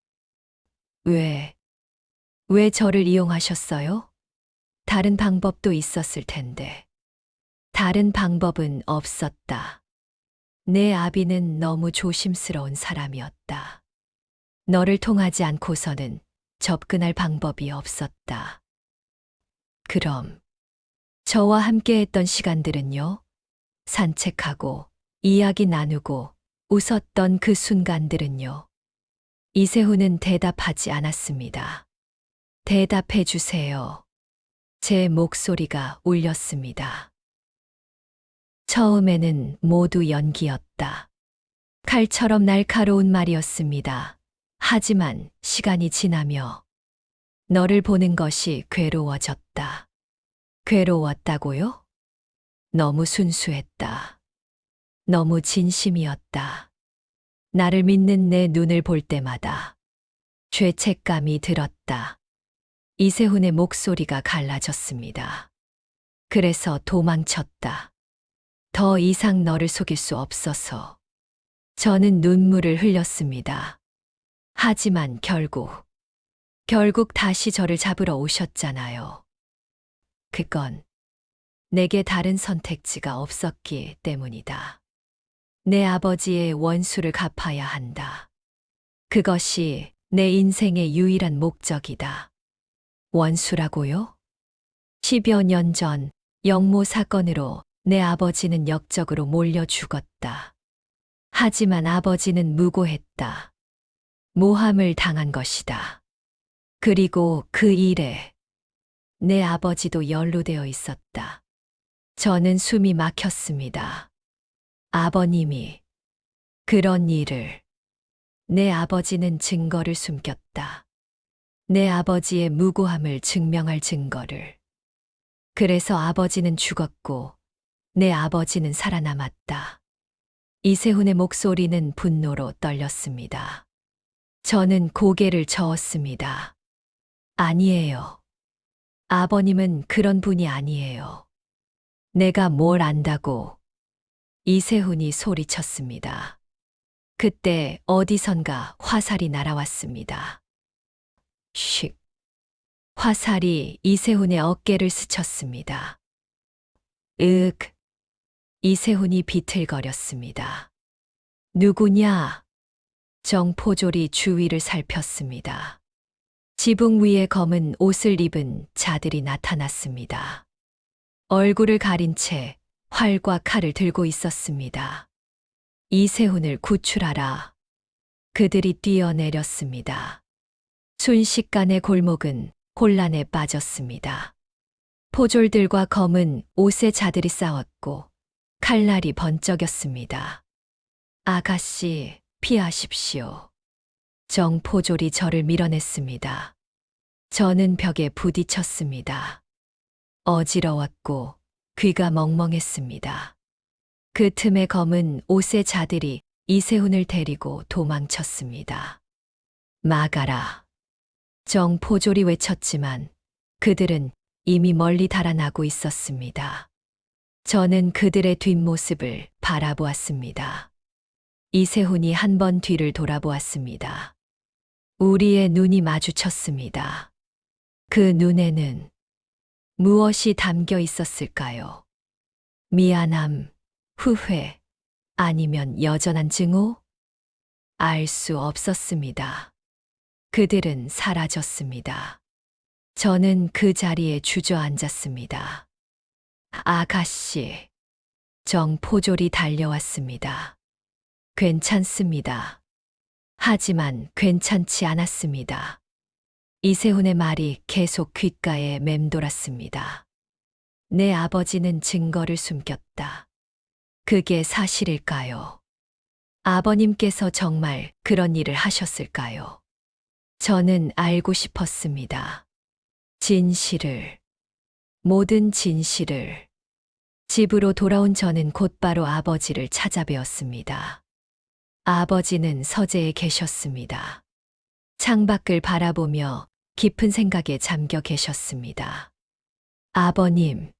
왜 저를 이용하셨어요? 다른 방법도 있었을 텐데. 다른 방법은 없었다. 내 아비는 너무 조심스러운 사람이었다. 너를 통하지 않고서는 접근할 방법이 없었다. 그럼 저와 함께 했던 시간들은요? 산책하고 이야기 나누고 웃었던 그 순간들은요? 이세훈은 대답하지 않았습니다. 대답해 주세요. 제 목소리가 울렸습니다. 처음에는 모두 연기였다. 칼처럼 날카로운 말이었습니다. 하지만 시간이 지나며 너를 보는 것이 괴로워졌다. 괴로웠다고요? 너무 순수했다. 너무 진심이었다. 나를 믿는 내 눈을 볼 때마다 죄책감이 들었다. 이세훈의 목소리가 갈라졌습니다. 그래서 도망쳤다. 더 이상 너를 속일 수 없어서. 저는 눈물을 흘렸습니다. 하지만 결국 다시 저를 잡으러 오셨잖아요. 그건 내게 다른 선택지가 없었기 때문이다. 내 아버지의 원수를 갚아야 한다. 그것이 내 인생의 유일한 목적이다. 원수라고요? 10여 년 전 영모 사건으로 내 아버지는 역적으로 몰려 죽었다. 하지만 아버지는 무고했다. 모함을 당한 것이다. 그리고 그 일에 내 아버지도 연루되어 있었다. 저는 숨이 막혔습니다. 아버님이 그런 일을. 내 아버지는 증거를 숨겼다. 내 아버지의 무고함을 증명할 증거를. 그래서 아버지는 죽었고 내 아버지는 살아남았다. 이세훈의 목소리는 분노로 떨렸습니다. 저는 고개를 저었습니다. 아니에요. 아버님은 그런 분이 아니에요. 내가 뭘 안다고. 이세훈이 소리쳤습니다. 그때 어디선가 화살이 날아왔습니다. 쉿. 화살이 이세훈의 어깨를 스쳤습니다. 이세훈이 비틀거렸습니다. 누구냐? 정포졸이 주위를 살폈습니다. 지붕 위에 검은 옷을 입은 자들이 나타났습니다. 얼굴을 가린 채 활과 칼을 들고 있었습니다. 이세훈을 구출하라. 그들이 뛰어내렸습니다. 순식간에 골목은 혼란에 빠졌습니다. 포졸들과 검은 옷의 자들이 싸웠고 칼날이 번쩍였습니다. 아가씨, 피하십시오. 정포졸이 저를 밀어냈습니다. 저는 벽에 부딪혔습니다. 어지러웠고 귀가 멍멍했습니다. 그 틈에 검은 옷의 자들이 이세훈을 데리고 도망쳤습니다. 막아라. 정포졸이 외쳤지만 그들은 이미 멀리 달아나고 있었습니다. 저는 그들의 뒷모습을 바라보았습니다. 이세훈이 한 번 뒤를 돌아보았습니다. 우리의 눈이 마주쳤습니다. 그 눈에는 무엇이 담겨 있었을까요? 미안함, 후회, 아니면 여전한 증오? 알 수 없었습니다. 그들은 사라졌습니다. 저는 그 자리에 주저앉았습니다. 아가씨, 정포졸이 달려왔습니다. 괜찮습니다. 하지만 괜찮지 않았습니다. 이세훈의 말이 계속 귓가에 맴돌았습니다. 내 아버지는 증거를 숨겼다. 그게 사실일까요? 아버님께서 정말 그런 일을 하셨을까요? 저는 알고 싶었습니다. 진실을, 모든 진실을. 집으로 돌아온 저는 곧바로 아버지를 찾아뵈었습니다. 아버지는 서재에 계셨습니다. 창밖을 바라보며 깊은 생각에 잠겨 계셨습니다. 아버님,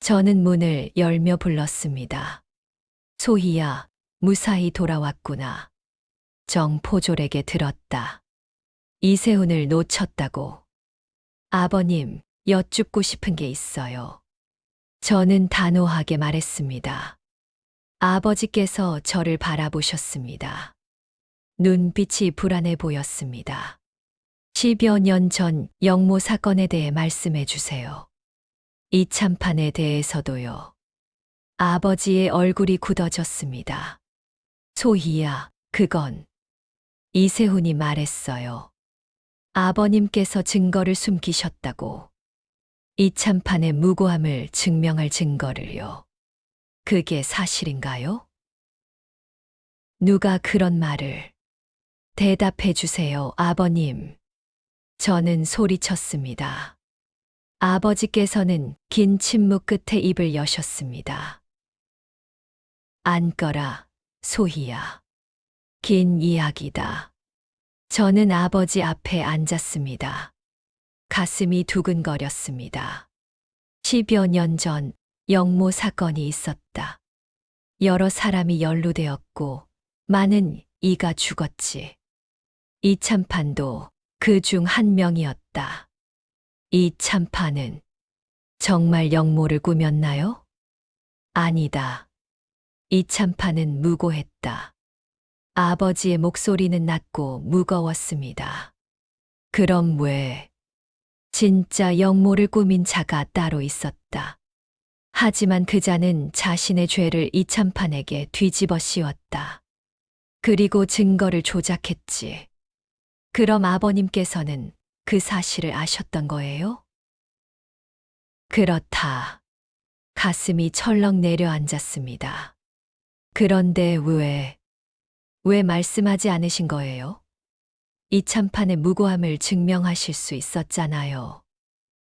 저는 문을 열며 불렀습니다. 소희야, 무사히 돌아왔구나. 정포졸에게 들었다. 이세훈을 놓쳤다고. 아버님, 여쭙고 싶은 게 있어요. 저는 단호하게 말했습니다. 아버지께서 저를 바라보셨습니다. 눈빛이 불안해 보였습니다. 10여 년 전 영모 사건에 대해 말씀해 주세요. 이참판에 대해서도요. 아버지의 얼굴이 굳어졌습니다. 소희야, 그건 이세훈이 말했어요. 아버님께서 증거를 숨기셨다고. 이참판의 무고함을 증명할 증거를요. 그게 사실인가요? 누가 그런 말을? 대답해 주세요, 아버님. 저는 소리쳤습니다. 아버지께서는 긴 침묵 끝에 입을 여셨습니다. 앉거라, 소희야. 긴 이야기다. 저는 아버지 앞에 앉았습니다. 가슴이 두근거렸습니다. 10여 년 전 영모 사건이 있었다. 여러 사람이 연루되었고 많은 이가 죽었지. 이참판도 그 중 한 명이었다. 이참판은 정말 영모를 꾸몄나요? 아니다. 이참판은 무고했다. 아버지의 목소리는 낮고 무거웠습니다. 그럼 왜? 진짜 영모를 꾸민 자가 따로 있었다. 하지만 그 자는 자신의 죄를 이참판에게 뒤집어 씌웠다. 그리고 증거를 조작했지. 그럼 아버님께서는 그 사실을 아셨던 거예요? 그렇다. 가슴이 철렁 내려앉았습니다. 그런데 왜 말씀하지 않으신 거예요? 이참판의 무고함을 증명하실 수 있었잖아요.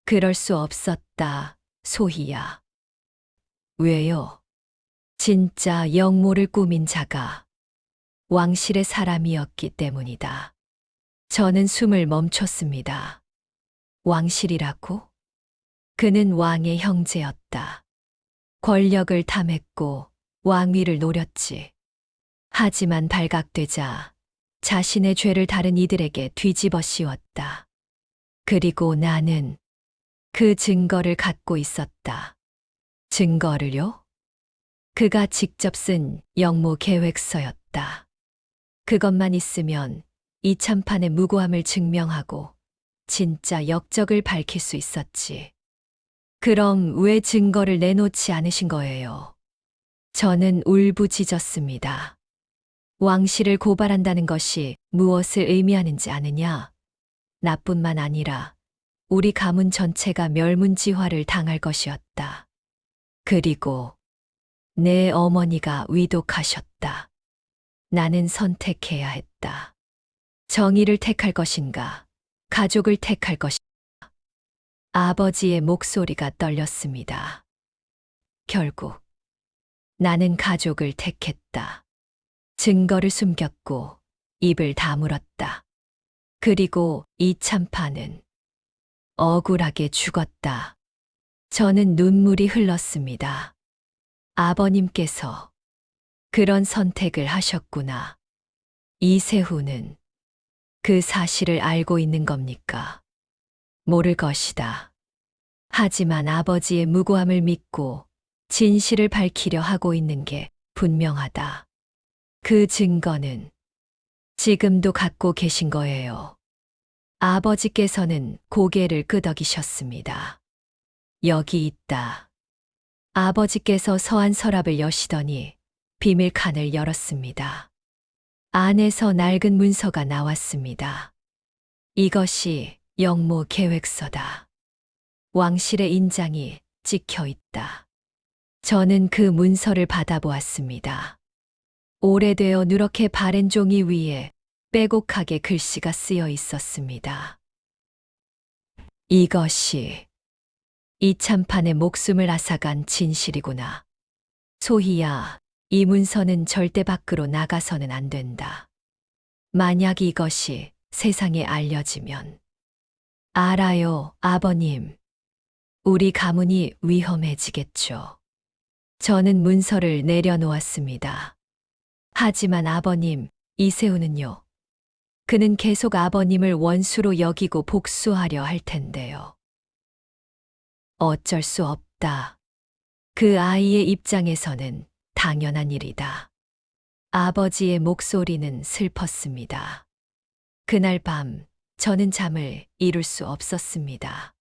그럴 수 없었다, 소희야. 왜요? 진짜 영모를 꾸민 자가 왕실의 사람이었기 때문이다. 저는 숨을 멈췄습니다. 왕실이라고? 그는 왕의 형제였다. 권력을 탐했고 왕위를 노렸지. 하지만 발각되자 자신의 죄를 다른 이들에게 뒤집어 씌웠다. 그리고 나는 그 증거를 갖고 있었다. 증거를요? 그가 직접 쓴 영모 계획서였다. 그것만 있으면 이참판의 무고함을 증명하고 진짜 역적을 밝힐 수 있었지. 그럼 왜 증거를 내놓지 않으신 거예요? 저는 울부짖었습니다. 왕실을 고발한다는 것이 무엇을 의미하는지 아느냐? 나뿐만 아니라 우리 가문 전체가 멸문지화를 당할 것이었다. 그리고 내 어머니가 위독하셨다. 나는 선택해야 했다. 정의를 택할 것인가, 가족을 택할 것인가. 아버지의 목소리가 떨렸습니다. 결국 나는 가족을 택했다. 증거를 숨겼고 입을 다물었다. 그리고 이참판은 억울하게 죽었다. 저는 눈물이 흘렀습니다. 아버님께서 그런 선택을 하셨구나. 이세훈은 그 사실을 알고 있는 겁니까? 모를 것이다. 하지만 아버지의 무고함을 믿고 진실을 밝히려 하고 있는 게 분명하다. 그 증거는 지금도 갖고 계신 거예요. 아버지께서는 고개를 끄덕이셨습니다. 여기 있다. 아버지께서 서한 서랍을 여시더니 비밀 칸을 열었습니다. 안에서 낡은 문서가 나왔습니다. 이것이 영모 계획서다. 왕실의 인장이 찍혀 있다. 저는 그 문서를 받아보았습니다. 오래되어 누렇게 바랜 종이 위에 빼곡하게 글씨가 쓰여 있었습니다. 이것이 이참판에 목숨을 앗아간 진실이구나. 소희야, 이 문서는 절대 밖으로 나가서는 안 된다. 만약 이것이 세상에 알려지면. 알아요, 아버님. 우리 가문이 위험해지겠죠. 저는 문서를 내려놓았습니다. 하지만 아버님, 이세훈은요. 그는 계속 아버님을 원수로 여기고 복수하려 할 텐데요. 어쩔 수 없다. 그 아이의 입장에서는 당연한 일이다. 아버지의 목소리는 슬펐습니다. 그날 밤 저는 잠을 이룰 수 없었습니다.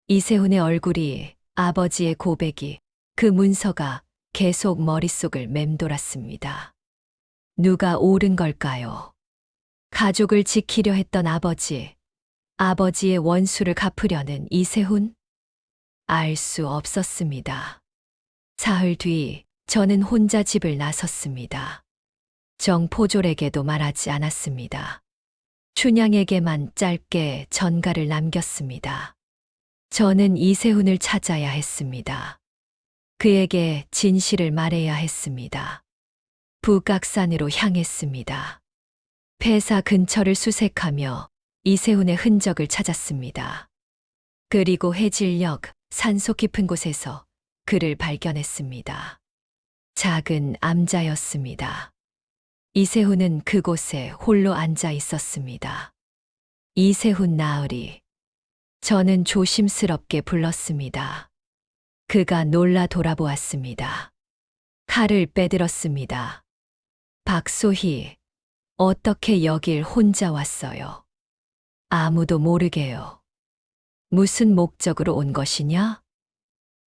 이세훈의 얼굴이, 아버지의 고백이, 그 문서가 계속 머릿속을 맴돌았습니다. 누가 옳은 걸까요? 가족을 지키려 했던 아버지, 아버지의 원수를 갚으려는 이세훈? 알 수 없었습니다. 사흘 뒤 저는 혼자 집을 나섰습니다. 정포졸에게도 말하지 않았습니다. 춘향에게만 짧게 전가를 남겼습니다. 저는 이세훈을 찾아야 했습니다. 그에게 진실을 말해야 했습니다. 북악산으로 향했습니다. 폐사 근처를 수색하며 이세훈의 흔적을 찾았습니다. 그리고 해질녘 산속 깊은 곳에서 그를 발견했습니다. 작은 암자였습니다. 이세훈은 그곳에 홀로 앉아 있었습니다. 이세훈 나으리. 저는 조심스럽게 불렀습니다. 그가 놀라 돌아보았습니다. 칼을 빼들었습니다. 박소희, 어떻게 여길 혼자 왔어요? 아무도 모르게요. 무슨 목적으로 온 것이냐?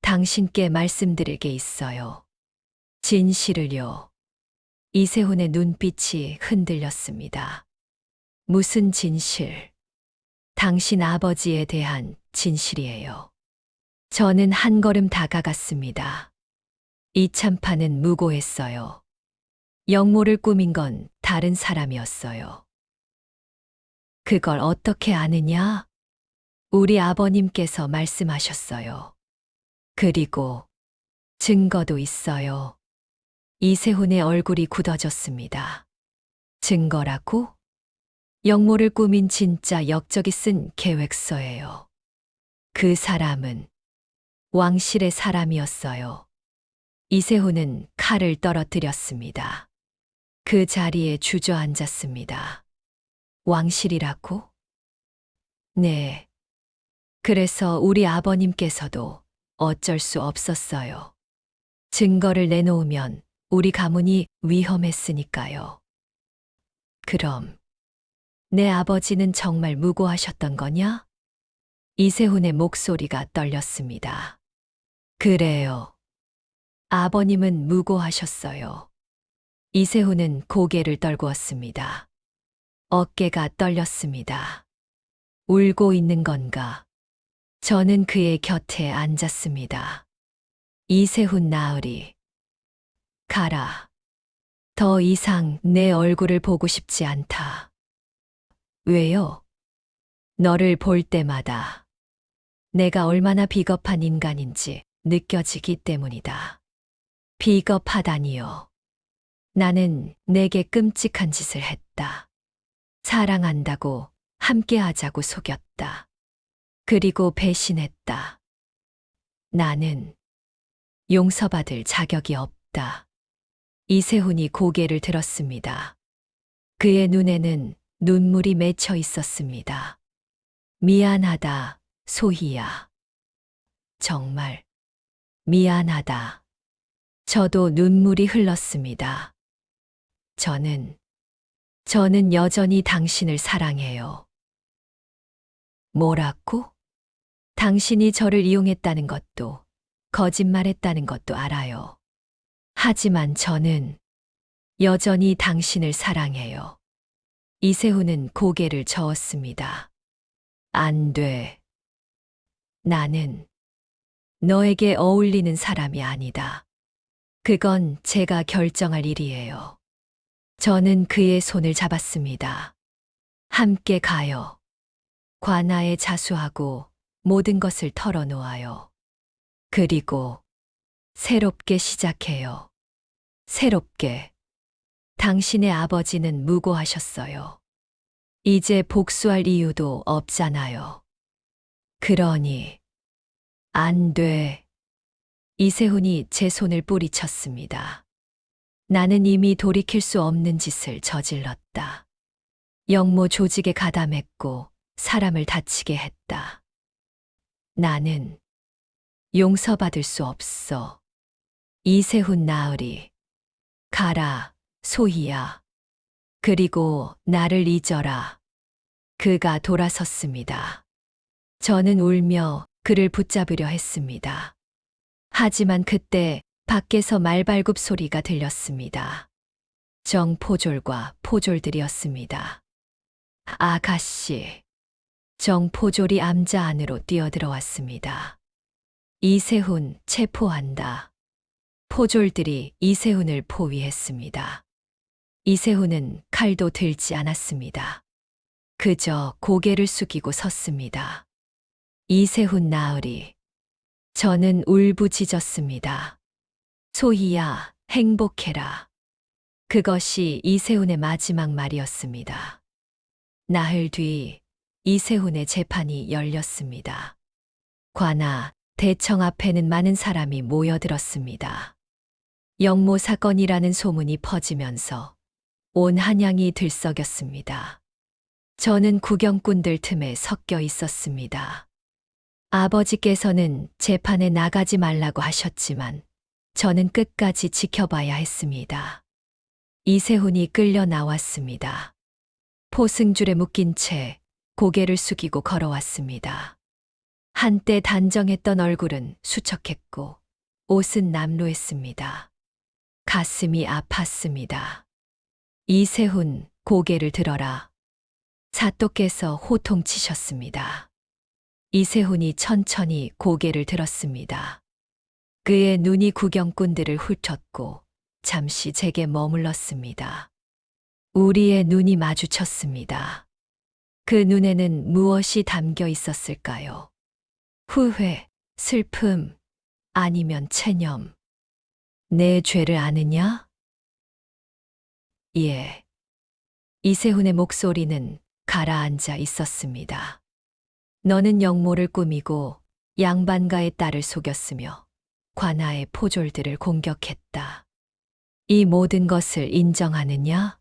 당신께 말씀드릴 게 있어요. 진실을요. 이세훈의 눈빛이 흔들렸습니다. 무슨 진실? 당신 아버지에 대한 진실이에요. 저는 한 걸음 다가갔습니다. 이참판은 무고했어요. 영모를 꾸민 건 다른 사람이었어요. 그걸 어떻게 아느냐? 우리 아버님께서 말씀하셨어요. 그리고 증거도 있어요. 이세훈의 얼굴이 굳어졌습니다. 증거라고? 영모를 꾸민 진짜 역적이 쓴 계획서예요. 그 사람은 왕실의 사람이었어요. 이세훈은 칼을 떨어뜨렸습니다. 그 자리에 주저앉았습니다. 왕실이라고? 네. 그래서 우리 아버님께서도 어쩔 수 없었어요. 증거를 내놓으면 우리 가문이 위험했으니까요. 그럼 내 아버지는 정말 무고하셨던 거냐? 이세훈의 목소리가 떨렸습니다. 그래요. 아버님은 무고하셨어요. 이세훈은 고개를 떨구었습니다. 어깨가 떨렸습니다. 울고 있는 건가? 저는 그의 곁에 앉았습니다. 이세훈 나으리. 가라. 더 이상 내 얼굴을 보고 싶지 않다. 왜요? 너를 볼 때마다 내가 얼마나 비겁한 인간인지 느껴지기 때문이다. 비겁하다니요. 나는 내게 끔찍한 짓을 했다. 사랑한다고 함께하자고 속였다. 그리고 배신했다. 나는 용서받을 자격이 없다. 이세훈이 고개를 들었습니다. 그의 눈에는 눈물이 맺혀 있었습니다. 미안하다, 소희야. 정말 미안하다. 저도 눈물이 흘렀습니다. 저는 여전히 당신을 사랑해요. 뭐라고? 당신이 저를 이용했다는 것도, 거짓말했다는 것도 알아요. 하지만 저는 여전히 당신을 사랑해요. 이세훈은 고개를 저었습니다. 안 돼. 나는 너에게 어울리는 사람이 아니다. 그건 제가 결정할 일이에요. 저는 그의 손을 잡았습니다. 함께 가요. 관아에 자수하고 모든 것을 털어놓아요. 그리고 새롭게 시작해요. 새롭게. 당신의 아버지는 무고하셨어요. 이제 복수할 이유도 없잖아요. 그러니 안 돼. 이세훈이 제 손을 뿌리쳤습니다. 나는 이미 돌이킬 수 없는 짓을 저질렀다. 영모 조직에 가담했고 사람을 다치게 했다. 나는 용서받을 수 없어. 이세훈 나으리. 가라, 소희야. 그리고 나를 잊어라. 그가 돌아섰습니다. 저는 울며 그를 붙잡으려 했습니다. 하지만 그때 밖에서 말발굽 소리가 들렸습니다. 정포졸과 포졸들이었습니다. 아가씨. 정포졸이 암자 안으로 뛰어들어왔습니다. 이세훈 체포한다. 포졸들이 이세훈을 포위했습니다. 이세훈은 칼도 들지 않았습니다. 그저 고개를 숙이고 섰습니다. 이세훈 나으리. 저는 울부짖었습니다. 소희야, 행복해라. 그것이 이세훈의 마지막 말이었습니다. 나흘 뒤 이세훈의 재판이 열렸습니다. 관아, 대청 앞에는 많은 사람이 모여들었습니다. 영모 사건이라는 소문이 퍼지면서 온 한양이 들썩였습니다. 저는 구경꾼들 틈에 섞여 있었습니다. 아버지께서는 재판에 나가지 말라고 하셨지만 저는 끝까지 지켜봐야 했습니다. 이세훈이 끌려 나왔습니다. 포승줄에 묶인 채 고개를 숙이고 걸어왔습니다. 한때 단정했던 얼굴은 수척했고 옷은 남루했습니다. 가슴이 아팠습니다. 이세훈, 고개를 들어라. 사또께서 호통치셨습니다. 이세훈이 천천히 고개를 들었습니다. 그의 눈이 구경꾼들을 훑었고 잠시 제게 머물렀습니다. 우리의 눈이 마주쳤습니다. 그 눈에는 무엇이 담겨 있었을까요? 후회, 슬픔, 아니면 체념. 내 죄를 아느냐? 예. 이세훈의 목소리는 가라앉아 있었습니다. 너는 영모를 꾸미고 양반가의 딸을 속였으며 관아의 포졸들을 공격했다. 이 모든 것을 인정하느냐?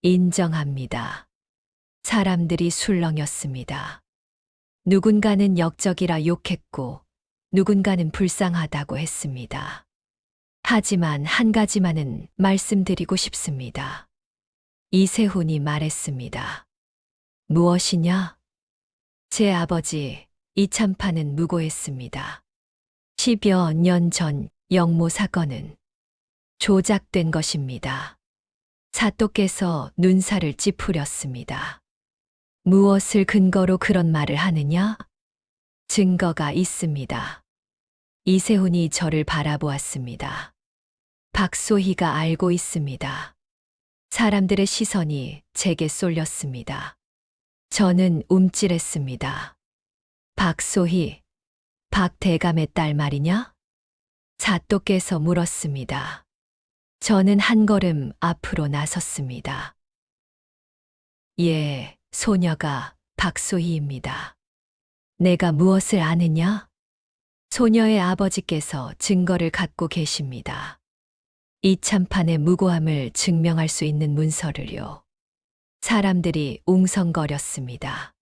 인정합니다. 사람들이 술렁였습니다. 누군가는 역적이라 욕했고 누군가는 불쌍하다고 했습니다. 하지만 한 가지만은 말씀드리고 싶습니다. 이세훈이 말했습니다. 무엇이냐? 제 아버지 이참파는 무고했습니다. 10여 년 전 영모 사건은 조작된 것입니다. 사또께서 눈살을 찌푸렸습니다. 무엇을 근거로 그런 말을 하느냐? 증거가 있습니다. 이세훈이 저를 바라보았습니다. 박소희가 알고 있습니다. 사람들의 시선이 제게 쏠렸습니다. 저는 움찔했습니다. 박소희, 박대감의 딸 말이냐? 사또께서 물었습니다. 저는 한 걸음 앞으로 나섰습니다. 예, 소녀가 박소희입니다. 내가 무엇을 아느냐? 소녀의 아버지께서 증거를 갖고 계십니다. 이참판의 무고함을 증명할 수 있는 문서를요. 사람들이 웅성거렸습니다.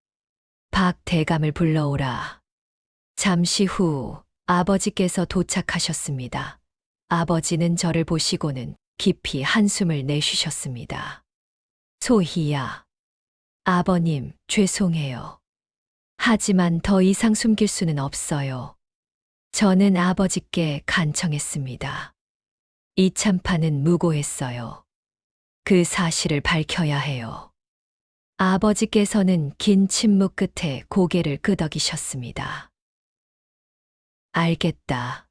박 대감을 불러오라. 잠시 후 아버지께서 도착하셨습니다. 아버지는 저를 보시고는 깊이 한숨을 내쉬셨습니다. 소희야. 아버님, 죄송해요. 하지만 더 이상 숨길 수는 없어요. 저는 아버지께 간청했습니다. 이참판은 무고했어요. 그 사실을 밝혀야 해요. 아버지께서는 긴 침묵 끝에 고개를 끄덕이셨습니다. 알겠다.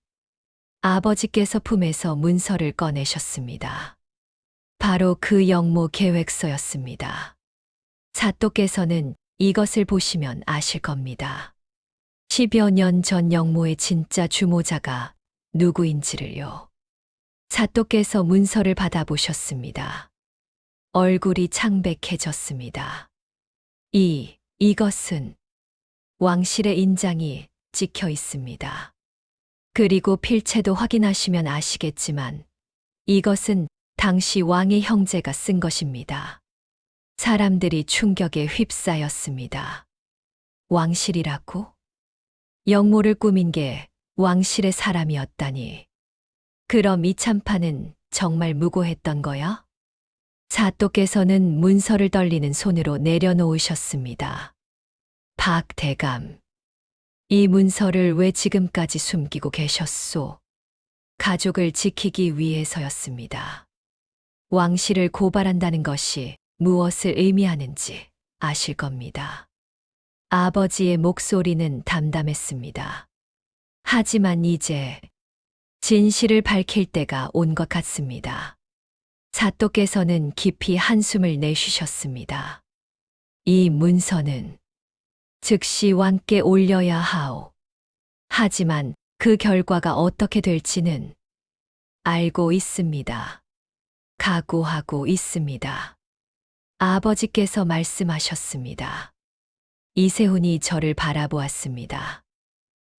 아버지께서 품에서 문서를 꺼내셨습니다. 바로 그 영모 계획서였습니다. 사또께서는 이것을 보시면 아실 겁니다. 10여 년 전 영모의 진짜 주모자가 누구인지를요. 사또께서 문서를 받아보셨습니다. 얼굴이 창백해졌습니다. 이것은 왕실의 인장이 찍혀 있습니다. 그리고 필체도 확인하시면 아시겠지만 이것은 당시 왕의 형제가 쓴 것입니다. 사람들이 충격에 휩싸였습니다. 왕실이라고? 영모를 꾸민 게 왕실의 사람이었다니. 그럼 이 참판은 정말 무고했던 거야? 사또께서는 문서를 떨리는 손으로 내려놓으셨습니다. 박 대감, 이 문서를 왜 지금까지 숨기고 계셨소? 가족을 지키기 위해서였습니다. 왕실을 고발한다는 것이 무엇을 의미하는지 아실 겁니다. 아버지의 목소리는 담담했습니다. 하지만 이제 진실을 밝힐 때가 온 것 같습니다. 사또께서는 깊이 한숨을 내쉬셨습니다. 이 문서는 즉시 왕께 올려야 하오. 하지만 그 결과가 어떻게 될지는 알고 있습니다. 각오하고 있습니다. 아버지께서 말씀하셨습니다. 이세훈이 저를 바라보았습니다.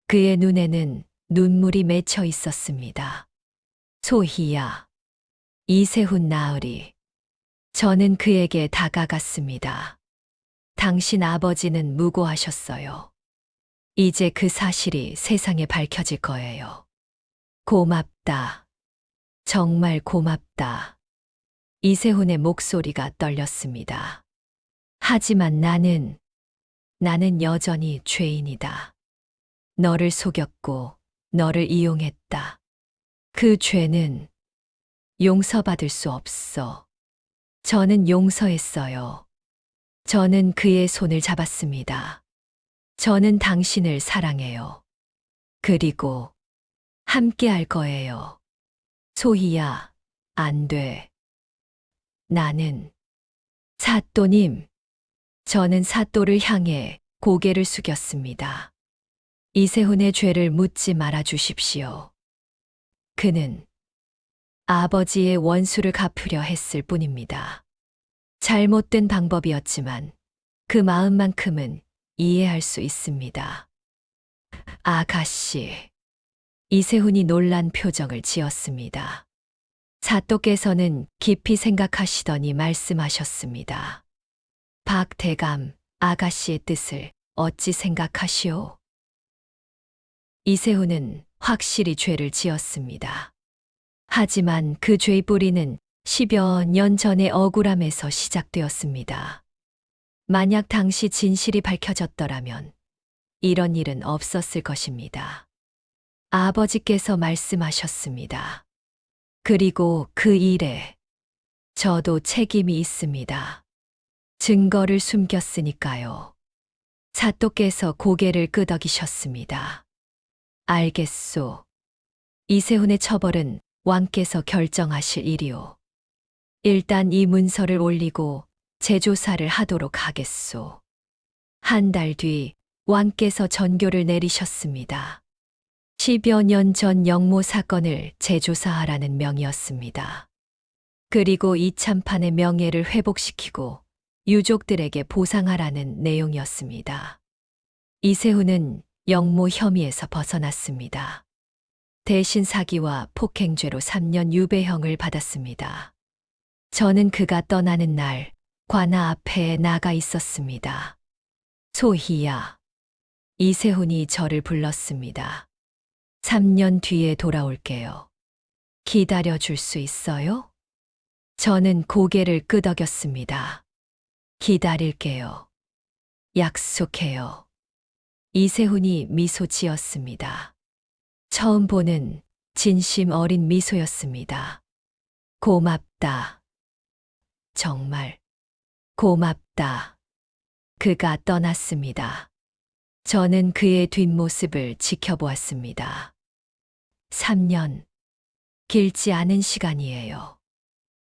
그의 눈에는 눈물이 맺혀 있었습니다. 소희야, 이세훈 나으리. 저는 그에게 다가갔습니다. 당신 아버지는 무고하셨어요. 이제 그 사실이 세상에 밝혀질 거예요. 고맙다. 정말 고맙다. 이세훈의 목소리가 떨렸습니다. 하지만 나는 여전히 죄인이다. 너를 속였고 너를 이용했다. 그 죄는 용서받을 수 없어. 저는 용서했어요. 저는 그의 손을 잡았습니다. 저는 당신을 사랑해요. 그리고 함께 할 거예요. 소희야, 안 돼. 나는 사또님. 저는 사또를 향해 고개를 숙였습니다. 이세훈의 죄를 묻지 말아 주십시오. 그는 아버지의 원수를 갚으려 했을 뿐입니다. 잘못된 방법이었지만 그 마음만큼은 이해할 수 있습니다. 아가씨. 이세훈이 놀란 표정을 지었습니다. 사또께서는 깊이 생각하시더니 말씀하셨습니다. 박 대감, 아가씨의 뜻을 어찌 생각하시오? 이세훈은 확실히 죄를 지었습니다. 하지만 그 죄의 뿌리는 10여 년 전의 억울함에서 시작되었습니다. 만약 당시 진실이 밝혀졌더라면 이런 일은 없었을 것입니다. 아버지께서 말씀하셨습니다. 그리고 그 일에 저도 책임이 있습니다. 증거를 숨겼으니까요. 사또께서 고개를 끄덕이셨습니다. 알겠소. 이세훈의 처벌은 왕께서 결정하실 일이오. 일단 이 문서를 올리고 재조사를 하도록 하겠소. 한 달 뒤 왕께서 전교를 내리셨습니다. 10여 년 전 영모 사건을 재조사하라는 명이었습니다. 그리고 이 참판의 명예를 회복시키고 유족들에게 보상하라는 내용이었습니다. 이세훈은 영모 혐의에서 벗어났습니다. 대신 사기와 폭행죄로 3년 유배형을 받았습니다. 저는 그가 떠나는 날 관아 앞에 나가 있었습니다. 소희야. 이세훈이 저를 불렀습니다. 3년 뒤에 돌아올게요. 기다려 줄 수 있어요? 저는 고개를 끄덕였습니다. 기다릴게요. 약속해요. 이세훈이 미소 지었습니다. 처음 보는 진심 어린 미소였습니다. 고맙다. 정말 고맙다. 그가 떠났습니다. 저는 그의 뒷모습을 지켜보았습니다. 3년. 길지 않은 시간이에요.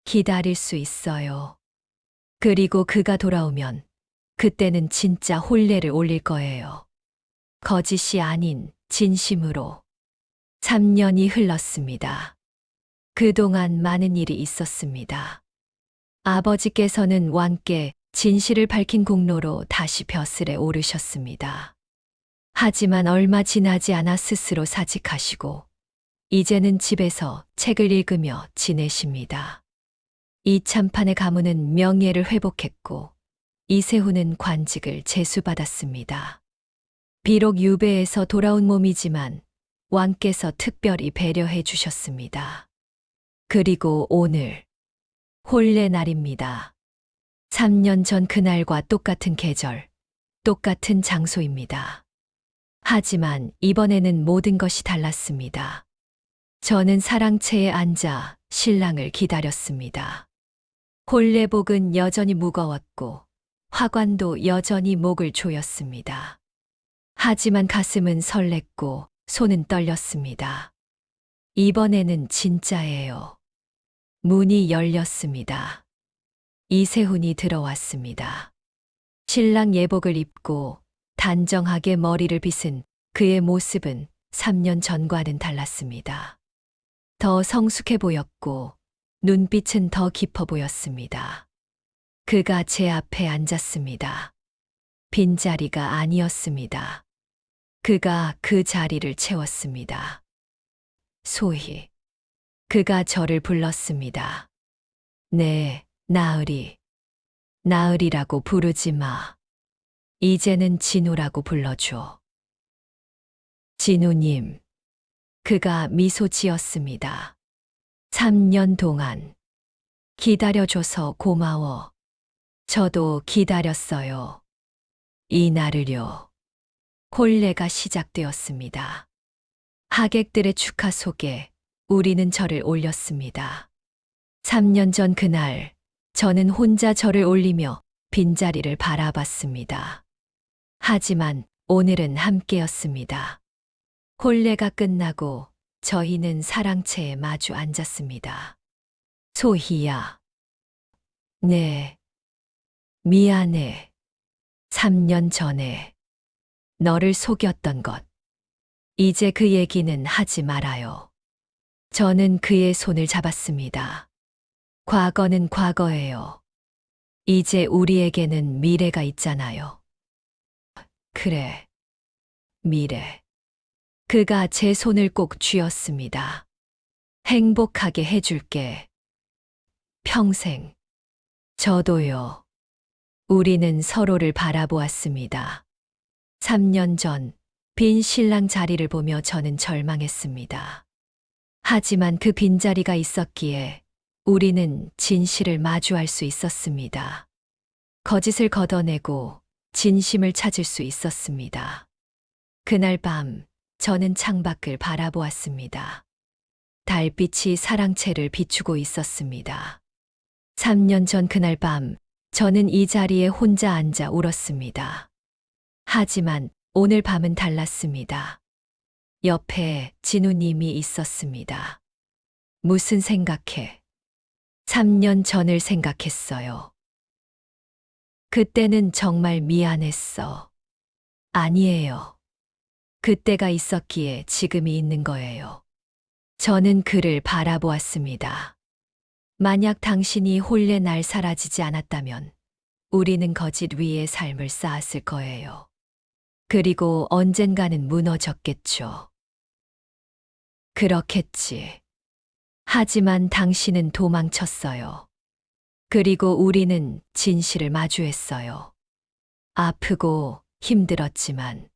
기다릴 수 있어요. 그리고 그가 돌아오면 그때는 진짜 혼례를 올릴 거예요. 거짓이 아닌 진심으로 3년이 흘렀습니다. 그동안 많은 일이 있었습니다. 아버지께서는 왕께 진실을 밝힌 공로로 다시 벼슬에 오르셨습니다. 하지만 얼마 지나지 않아 스스로 사직하시고 이제는 집에서 책을 읽으며 지내십니다. 이참판의 가문은 명예를 회복했고 이세훈은 관직을 제수받았습니다. 비록 유배에서 돌아온 몸이지만 왕께서 특별히 배려해 주셨습니다. 그리고 오늘 혼례 날입니다. 3년 전 그날과 똑같은 계절, 똑같은 장소입니다. 하지만 이번에는 모든 것이 달랐습니다. 저는 사랑채에 앉아 신랑을 기다렸습니다. 혼례복은 여전히 무거웠고 화관도 여전히 목을 조였습니다. 하지만 가슴은 설렜고 손은 떨렸습니다. 이번에는 진짜예요. 문이 열렸습니다. 이세훈이 들어왔습니다. 신랑 예복을 입고 단정하게 머리를 빗은 그의 모습은 3년 전과는 달랐습니다. 더 성숙해 보였고 눈빛은 더 깊어 보였습니다. 그가 제 앞에 앉았습니다. 빈자리가 아니었습니다. 그가 그 자리를 채웠습니다. 소희. 그가 저를 불렀습니다. 네, 나으리. 나으리라고 부르지 마. 이제는 진우라고 불러줘. 진우님. 그가 미소 지었습니다. 3년 동안 기다려줘서 고마워. 저도 기다렸어요. 이 날을요. 혼례가 시작되었습니다. 하객들의 축하 속에 우리는 절을 올렸습니다. 3년 전 그날 저는 혼자 절을 올리며 빈자리를 바라봤습니다. 하지만 오늘은 함께였습니다. 혼례가 끝나고 저희는 사랑채에 마주 앉았습니다. 소희야. 네. 미안해. 3년 전에 너를 속였던 것. 이제 그 얘기는 하지 말아요. 저는 그의 손을 잡았습니다. 과거는 과거예요. 이제 우리에게는 미래가 있잖아요. 그래. 미래. 그가 제 손을 꼭 쥐었습니다. 행복하게 해줄게. 평생. 저도요. 우리는 서로를 바라보았습니다. 3년 전 빈 신랑 자리를 보며 저는 절망했습니다. 하지만 그 빈자리가 있었기에 우리는 진실을 마주할 수 있었습니다. 거짓을 걷어내고 진심을 찾을 수 있었습니다. 그날 밤 저는 창밖을 바라보았습니다. 달빛이 사랑채를 비추고 있었습니다. 3년 전 그날 밤 저는 이 자리에 혼자 앉아 울었습니다. 하지만 오늘 밤은 달랐습니다. 옆에 진우님이 있었습니다. 무슨 생각해? 3년 전을 생각했어요. 그때는 정말 미안했어. 아니에요. 그때가 있었기에 지금이 있는 거예요. 저는 그를 바라보았습니다. 만약 당신이 혼례 날 사라지지 않았다면 우리는 거짓 위에 삶을 쌓았을 거예요. 그리고 언젠가는 무너졌겠죠. 그렇겠지. 하지만 당신은 도망쳤어요. 그리고 우리는 진실을 마주했어요. 아프고 힘들었지만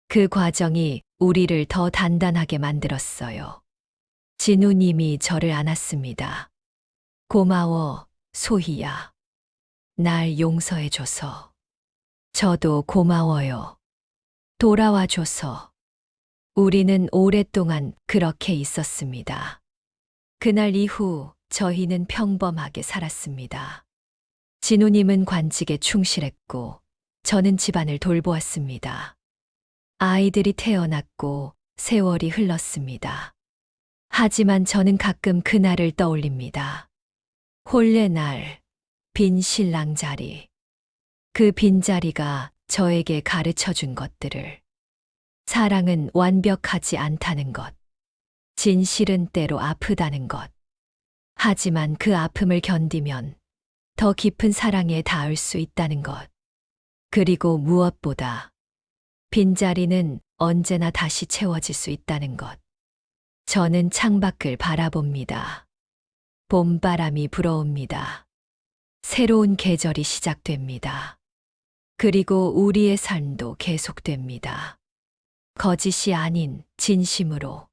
그 과정이 우리를 더 단단하게 만들었어요. 진우님이 저를 안았습니다. 고마워, 소희야. 날 용서해줘서. 저도 고마워요. 돌아와줘서. 우리는 오랫동안 그렇게 있었습니다. 그날 이후 저희는 평범하게 살았습니다. 진우님은 관직에 충실했고 저는 집안을 돌보았습니다. 아이들이 태어났고 세월이 흘렀습니다. 하지만 저는 가끔 그날을 떠올립니다. 혼례 날, 빈 신랑 자리. 그 빈자리가 저에게 가르쳐 준 것들을. 사랑은 완벽하지 않다는 것. 진실은 때로 아프다는 것. 하지만 그 아픔을 견디면 더 깊은 사랑에 닿을 수 있다는 것. 그리고 무엇보다 빈자리는 언제나 다시 채워질 수 있다는 것. 저는 창밖을 바라봅니다. 봄바람이 불어옵니다. 새로운 계절이 시작됩니다. 그리고 우리의 삶도 계속됩니다. 거짓이 아닌 진심으로.